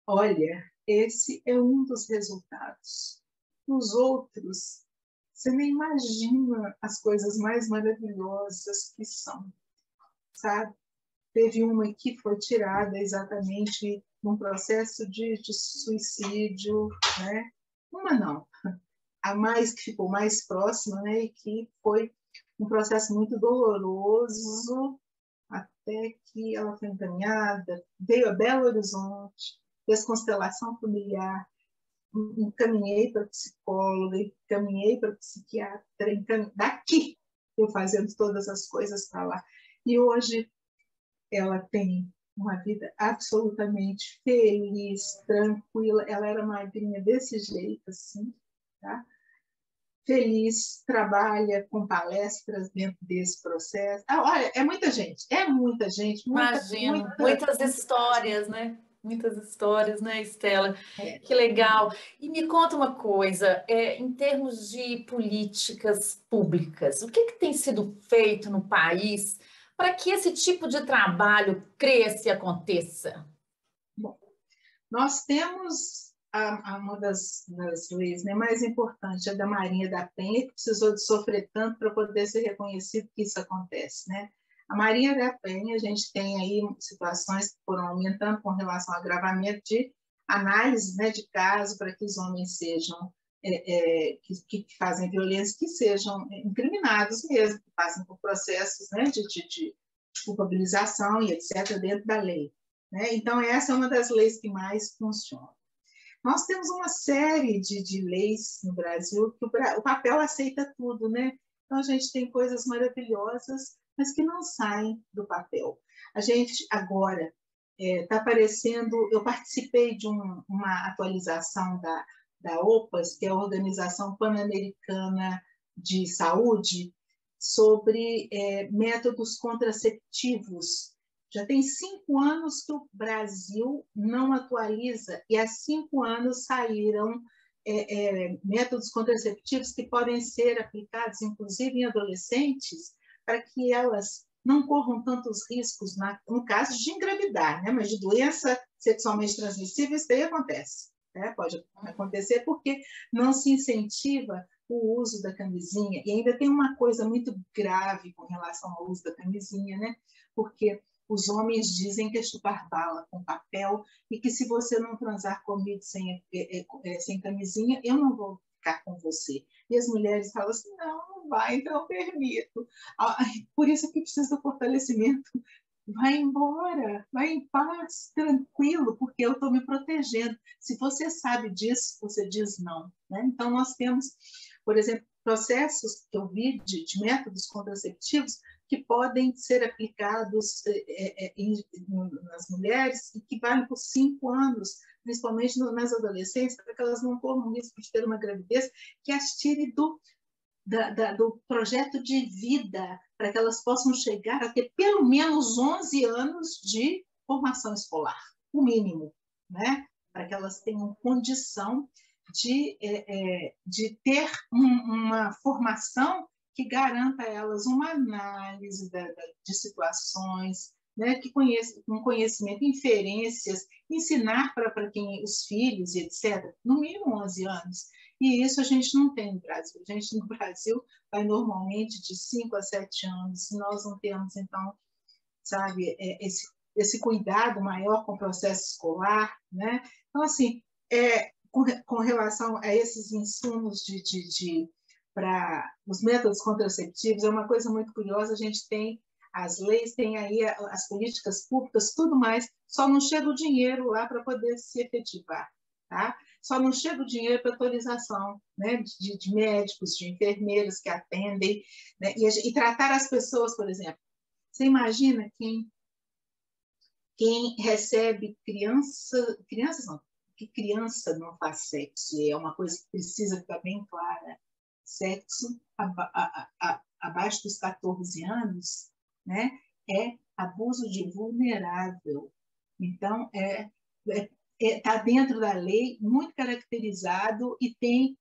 Olha, esse é um dos resultados. Os outros, você nem imagina as coisas mais maravilhosas que são, sabe? Teve uma que foi tirada exatamente num processo de suicídio, né? Uma não, a mais que ficou mais próxima, né? E que foi um processo muito doloroso, até que ela foi encaminhada, veio a Belo Horizonte, fez constelação familiar, encaminhei para psicóloga, encaminhei para psiquiatra, daqui eu fazendo todas as coisas para lá. E hoje ela tem uma vida absolutamente feliz, tranquila. Ela era magrinha desse jeito, assim, tá? Feliz, trabalha com palestras dentro desse processo. Olha, é muita gente, Imagino, muitas histórias, né? Muitas histórias, né, Estela? Que legal. E me conta uma coisa, em termos de políticas públicas, o que tem sido feito no país para que esse tipo de trabalho cresça e aconteça? Bom, nós temos uma das leis, né, mais importantes, a da Marinha da Penha, que precisou de sofrer tanto para poder ser reconhecido que isso acontece, né? A Marinha da Penha, a gente tem aí situações que foram aumentando com relação ao agravamento de análise, né, de caso para que os homens sejam, que fazem violência, que sejam incriminados mesmo, que passem por processos, né, de culpabilização e etc. dentro da lei. Né? Então, essa é uma das leis que mais funciona. Nós temos uma série de leis no Brasil que o papel aceita tudo, né? Então, a gente tem coisas maravilhosas, mas que não saem do papel. A gente agora está aparecendo... Eu participei de uma atualização da OPAS, que é a Organização Pan-Americana de Saúde, sobre métodos contraceptivos. Já tem 5 anos que o Brasil não atualiza, e há 5 anos saíram métodos contraceptivos que podem ser aplicados, inclusive em adolescentes, para que elas não corram tantos riscos, no caso de engravidar, né? Mas de doença sexualmente transmissível, isso daí acontece. Né? Pode acontecer porque não se incentiva o uso da camisinha. E ainda tem uma coisa muito grave com relação ao uso da camisinha, né? Porque os homens dizem que é chupar bala com papel e que se você não transar comigo sem camisinha, eu não vou ficar com você. E as mulheres falam assim, não vai, então eu permito. Por isso que precisa do fortalecimento. Vai embora, vai em paz, tranquilo, porque eu estou me protegendo. Se você sabe disso, você diz não. Né? Então, nós temos, por exemplo, processos que eu vi de métodos contraceptivos que podem ser aplicados nas mulheres e que valem por 5 anos, principalmente nas adolescentes, para que elas não corram o risco de ter uma gravidez que as tire do projeto de vida, para que elas possam chegar a ter pelo menos 11 anos de formação escolar, o mínimo, né? Para que elas tenham condição de ter uma formação que garanta a elas uma análise de situações, né, com conhecimento, inferências, ensinar para quem os filhos, etc., no mínimo 11 anos. E isso a gente não tem no Brasil. A gente no Brasil vai normalmente de 5 a 7 anos. Nós não temos, então, sabe, esse cuidado maior com o processo escolar, né? Então, assim, com relação a esses insumos para os métodos contraceptivos, é uma coisa muito curiosa. A gente tem as leis, tem aí as políticas públicas, tudo mais, só não chega o dinheiro lá para poder se efetivar, tá? Só não chega o dinheiro para autorização, né, de médicos, de enfermeiros que atendem, né, e tratar as pessoas, por exemplo. Você imagina quem recebe crianças não, que criança não faz sexo, e é uma coisa que precisa ficar bem clara. Sexo abaixo dos 14 anos, né, é abuso de vulnerável. Então, está dentro da lei, muito caracterizado, e tem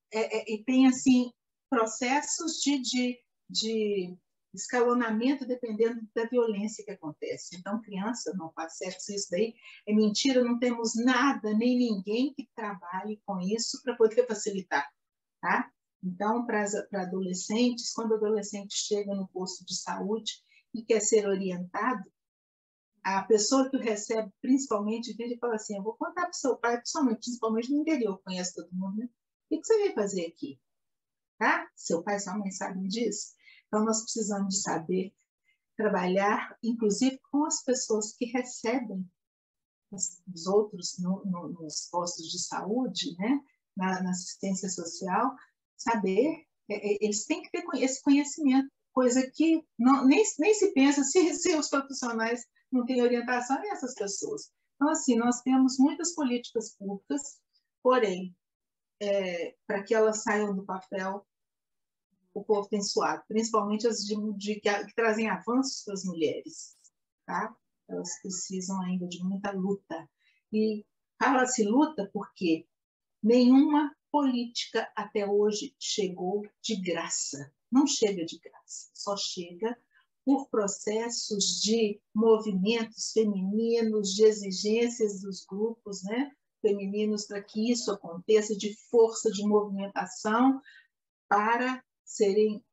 assim, processos de escalonamento dependendo da violência que acontece. Então, criança não faz sexo, isso daí é mentira, não temos nada, nem ninguém que trabalhe com isso para poder facilitar, tá? Então, para adolescentes, quando o adolescente chega no posto de saúde e quer ser orientado, a pessoa que o recebe, principalmente, vira e fala assim: eu vou contar para o seu pai, principalmente no interior, conhece todo mundo, né? O que você veio fazer aqui? Tá? Seu pai e sua mãe sabem disso? Então, nós precisamos de saber trabalhar, inclusive, com as pessoas que recebem os outros nos postos de saúde, né? na assistência social, saber, eles têm que ter esse conhecimento, coisa que nem se pensa se os profissionais não têm orientação a essas pessoas. Então, assim, nós temos muitas políticas públicas, porém, para que elas saiam do papel, o povo tem suado, principalmente as que trazem avanços para as mulheres, tá? Elas precisam ainda de muita luta. E fala-se luta porque nenhuma política até hoje chegou de graça. Não chega de graça, só chega por processos de movimentos femininos, de exigências dos grupos, né, femininos, para que isso aconteça, de força de movimentação para serem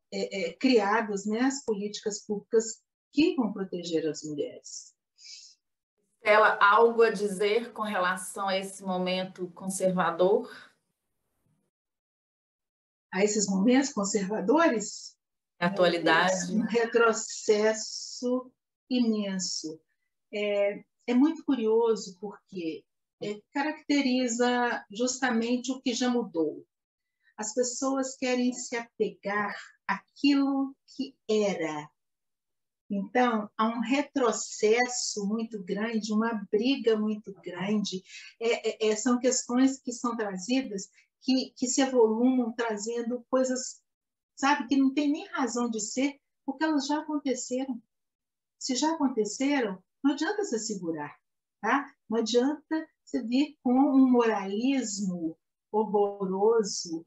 criadas, né, as políticas públicas que vão proteger as mulheres. Ela, algo a dizer com relação a esse momento conservador? A esses momentos conservadores? A atualidade. Um retrocesso imenso. É muito curioso porque caracteriza justamente o que já mudou. As pessoas querem se apegar àquilo que era. Então, há um retrocesso muito grande, uma briga muito grande. São questões que são trazidas, que se evolumam, trazendo coisas, sabe, que não tem nem razão de ser, porque elas já aconteceram. Se já aconteceram, não adianta você segurar, tá? Não adianta você vir com um moralismo horroroso.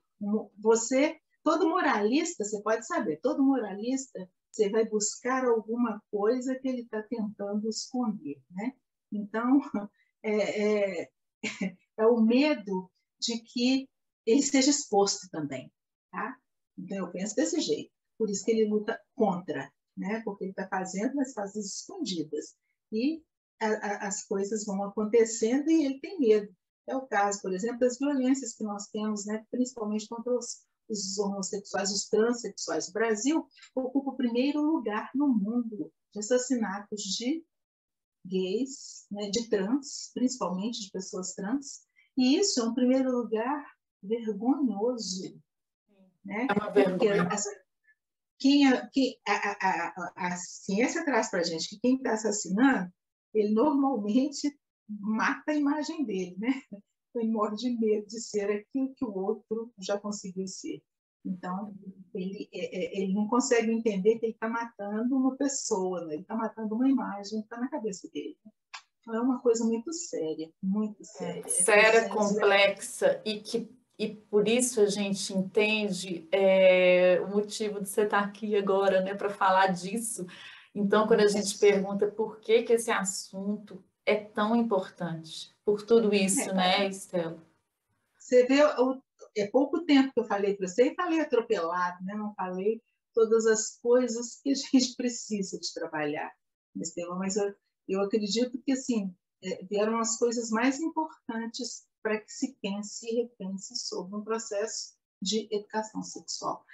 Todo moralista, você pode saber, todo moralista, você vai buscar alguma coisa que ele está tentando esconder, né? Então, é o medo de que ele seja exposto também, tá? Então, eu penso desse jeito. Por isso que ele luta contra, né? Porque ele está fazendo, mas faz escondidas. E as coisas vão acontecendo e ele tem medo. É o caso, por exemplo, das violências que nós temos, né? Principalmente contra os homossexuais, os transexuais. O Brasil ocupa o primeiro lugar no mundo de assassinatos de gays, né? De trans, principalmente de pessoas trans. E isso é um primeiro lugar vergonhoso, né? É uma vergonha. A ciência traz para a gente que quem está assassinando, ele normalmente mata a imagem dele, né? Ele morre de medo de ser aquilo que o outro já conseguiu ser. Então, ele não consegue entender que ele está matando uma pessoa, né? Ele está matando uma imagem que está na cabeça dele. Então, é uma coisa muito séria, muito séria. Séria, complexa, e por isso a gente entende o motivo de você estar aqui agora, né, para falar disso. Então, quando a gente pergunta por que que esse assunto é tão importante, por tudo isso, né, Estela? Você vê, é pouco tempo que eu falei para você, e falei atropelado, né? Não falei todas as coisas que a gente precisa de trabalhar nesse tema, mas eu acredito que, assim, vieram as coisas mais importantes para que se pense e repense sobre um processo de educação sexual.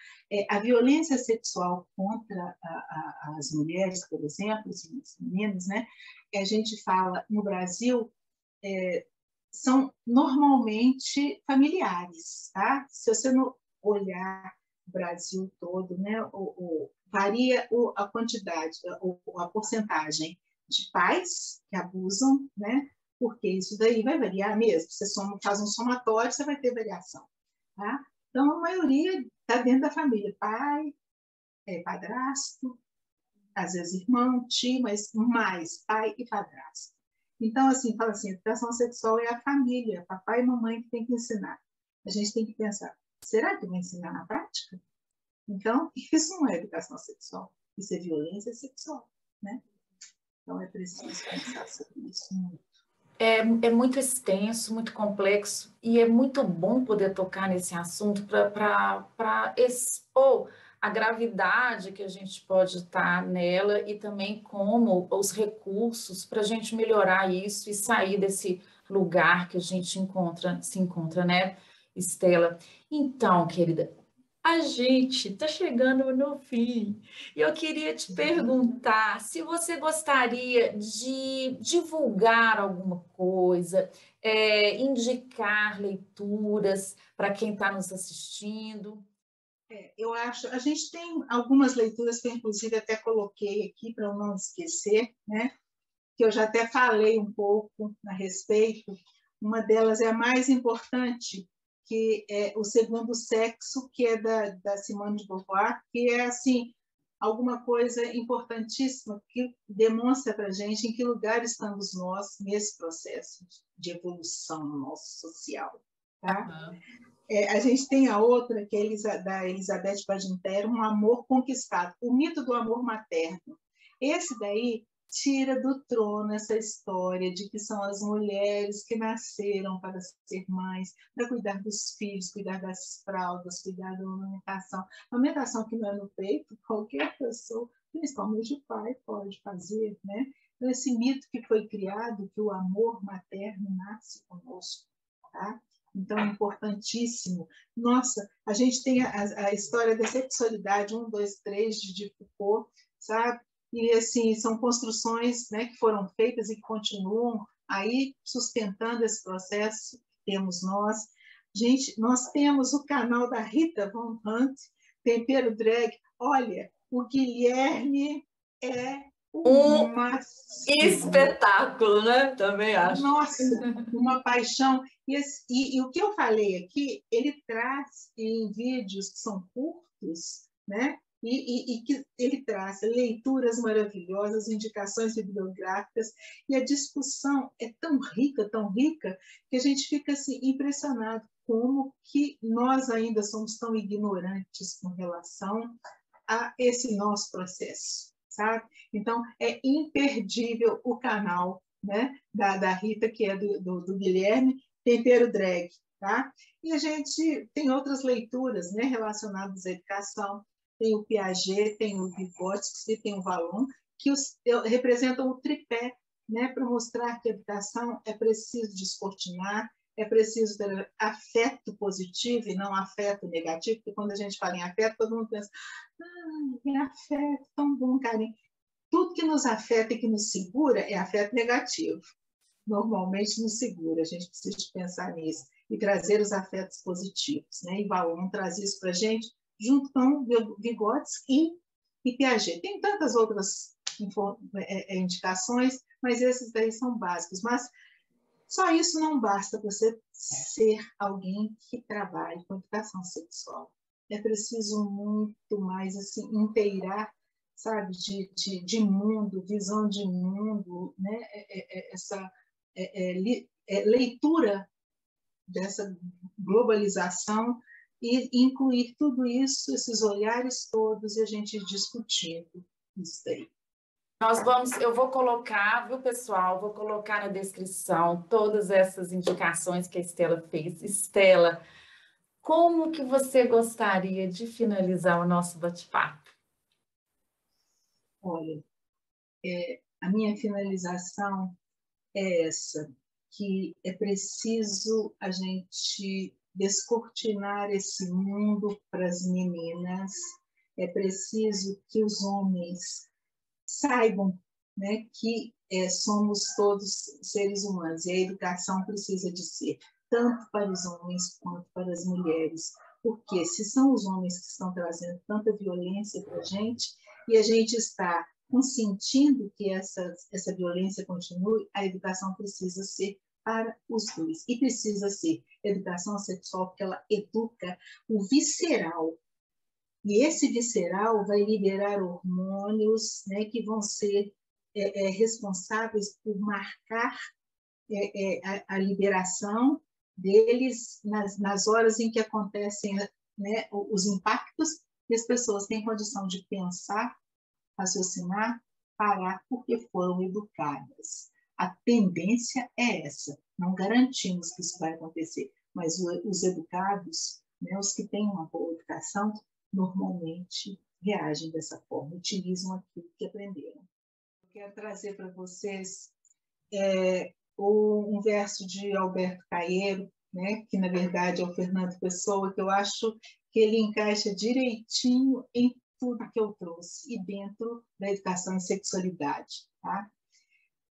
A violência sexual contra as mulheres, por exemplo, as meninas, né? A gente fala no Brasil, são normalmente familiares, tá? Se você não olhar o Brasil todo, né, varia a quantidade, a porcentagem de pais que abusam, né? Porque isso daí vai variar mesmo. Você faz um somatório, você vai ter variação, tá? Então, a maioria está dentro da família. Pai, padrasto, às vezes irmão, tio, mas mais pai e padrasto. Então, assim, fala assim, educação sexual é a família, papai e mamãe que tem que ensinar. A gente tem que pensar, será que vai ensinar na prática? Então, isso não é educação sexual, isso é violência sexual, né? Então, é preciso pensar sobre isso muito. É muito extenso, muito complexo, e é muito bom poder tocar nesse assunto para expor a gravidade que a gente pode estar nela e também como os recursos para a gente melhorar isso e sair desse lugar que a gente se encontra, né, Estela? Então, querida, a gente está chegando no fim e eu queria te perguntar se você gostaria de divulgar alguma coisa, indicar leituras para quem está nos assistindo. Eu acho, a gente tem algumas leituras que eu, inclusive, até coloquei aqui para eu não esquecer, né? Que eu já até falei um pouco a respeito. Uma delas é a mais importante, que é O Segundo Sexo, que é da Simone de Beauvoir, que é assim alguma coisa importantíssima que demonstra para a gente em que lugar estamos nós nesse processo de evolução nosso social. Tá? Uhum. A gente tem a outra, que é da Elizabeth Badinter, Um Amor Conquistado, o mito do amor materno. Esse daí tira do trono essa história de que são as mulheres que nasceram para ser mães, para cuidar dos filhos, cuidar das fraldas, cuidar da amamentação. Amamentação que não é no peito, qualquer pessoa, principalmente o pai, pode fazer, né? Então, esse mito que foi criado, que o amor materno nasce conosco, tá? Então, é importantíssimo. Nossa, a gente tem a história da sexualidade, 1, 2, 3, de Foucault, sabe? E, assim, são construções, né, que foram feitas e que continuam aí sustentando esse processo que temos nós. Gente, nós temos o canal da Rita Von Hunt, Tempero Drag. Olha, o Guilherme é o Um máximo. espetáculo, né? Também acho. Nossa, uma paixão. E o que eu falei aqui, ele traz em vídeos que são curtos, né? E que ele traz leituras maravilhosas, indicações bibliográficas, e a discussão é tão rica, que a gente fica assim, impressionado como que nós ainda somos tão ignorantes com relação a esse nosso processo, sabe? Então, é imperdível o canal, né, da Rita, que é do Guilherme, Tempero Drag, tá? E a gente tem outras leituras, né, relacionadas à educação, tem o Piaget, tem o Vygotsky, tem o Vallon, que representam o tripé, né, para mostrar que a educação é preciso descortinar, é preciso ter afeto positivo e não afeto negativo, porque quando a gente fala em afeto, todo mundo pensa, é afeto, tão bom, carinho. Tudo que nos afeta e que nos segura é afeto negativo. Normalmente nos segura, a gente precisa pensar nisso e trazer os afetos positivos. Né? E Vallon traz isso para a gente, junto com Vygotsky e Piaget. Tem tantas outras indicações, mas esses daí são básicos. Mas só isso não basta para você ser alguém que trabalhe com educação sexual. É preciso muito mais assim, inteirar, sabe, de mundo, visão de mundo, né? Essa leitura dessa globalização e incluir tudo isso, esses olhares todos, e a gente discutindo isso daí. Eu vou colocar, viu, pessoal? Vou colocar na descrição todas essas indicações que a Estela fez. Estela, como que você gostaria de finalizar o nosso bate-papo? Olha, a minha finalização é essa, que é preciso a gente descortinar esse mundo para as meninas, é preciso que os homens saibam, né, que somos todos seres humanos e a educação precisa de ser tanto para os homens quanto para as mulheres, porque se são os homens que estão trazendo tanta violência para a gente está consentindo que essa violência continue, a educação precisa ser para os dois. E precisa ser educação sexual, porque ela educa o visceral. E esse visceral vai liberar hormônios, né, que vão ser responsáveis por marcar a liberação deles nas horas em que acontecem, né, os impactos, e as pessoas têm condição de pensar, raciocinar, parar, porque foram educadas. A tendência é essa. Não garantimos que isso vai acontecer, mas os educados, né, os que têm uma boa educação, normalmente reagem dessa forma, utilizam aquilo que aprenderam. Eu quero trazer para vocês um verso de Alberto Caeiro, né, que na verdade é o Fernando Pessoa, que eu acho que ele encaixa direitinho em tudo que eu trouxe, e dentro da educação em sexualidade. Tá?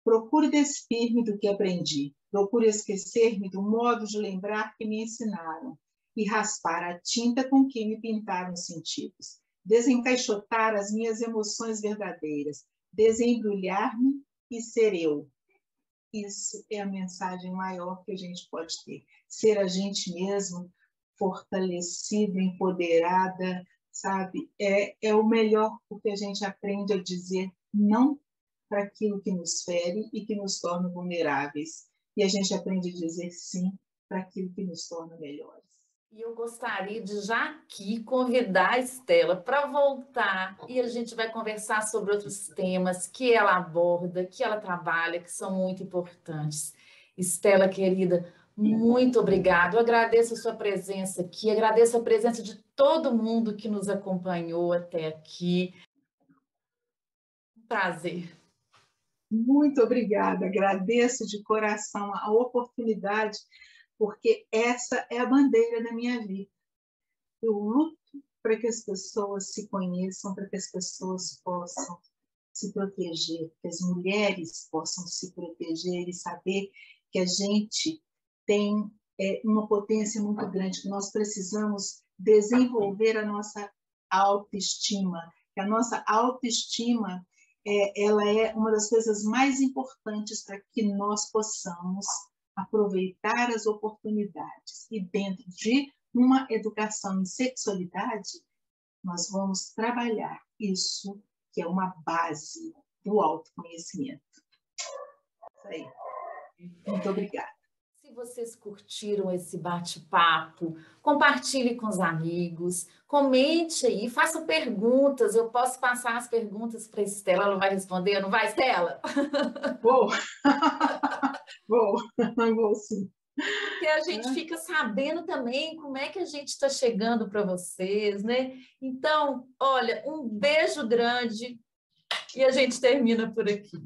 Procure despir-me do que aprendi, procure esquecer-me do modo de lembrar que me ensinaram, e raspar a tinta com que me pintaram os sentidos, desencaixotar as minhas emoções verdadeiras, desembrulhar-me e ser eu. Isso é a mensagem maior que a gente pode ter. Ser a gente mesmo, fortalecida, empoderada, sabe? É o melhor, porque a gente aprende a dizer não para aquilo que nos fere e que nos torna vulneráveis. E a gente aprende a dizer sim para aquilo que nos torna melhores. E eu gostaria de já aqui convidar a Estela para voltar e a gente vai conversar sobre outros temas que ela aborda, que ela trabalha, que são muito importantes. Estela, querida, muito obrigada. Eu agradeço a sua presença aqui, agradeço a presença de todo mundo que nos acompanhou até aqui. Prazer. Muito obrigada, agradeço de coração a oportunidade, porque essa é a bandeira da minha vida. Eu luto para que as pessoas se conheçam, para que as pessoas possam se proteger, que as mulheres possam se proteger e saber que a gente tem uma potência muito grande, que nós precisamos desenvolver a nossa autoestima, que a nossa autoestima ela é uma das coisas mais importantes para que nós possamos aproveitar as oportunidades. E dentro de uma educação em sexualidade, nós vamos trabalhar isso, que é uma base do autoconhecimento. Isso aí. Muito obrigada. Se vocês curtiram esse bate-papo, compartilhe com os amigos, comente aí, faça perguntas. Eu posso passar as perguntas para a Estela, ela vai responder, não vai, Estela? Vou. Vou sim. Porque a gente fica sabendo também como é que a gente está chegando para vocês, né? Então, olha, um beijo grande e a gente termina por aqui.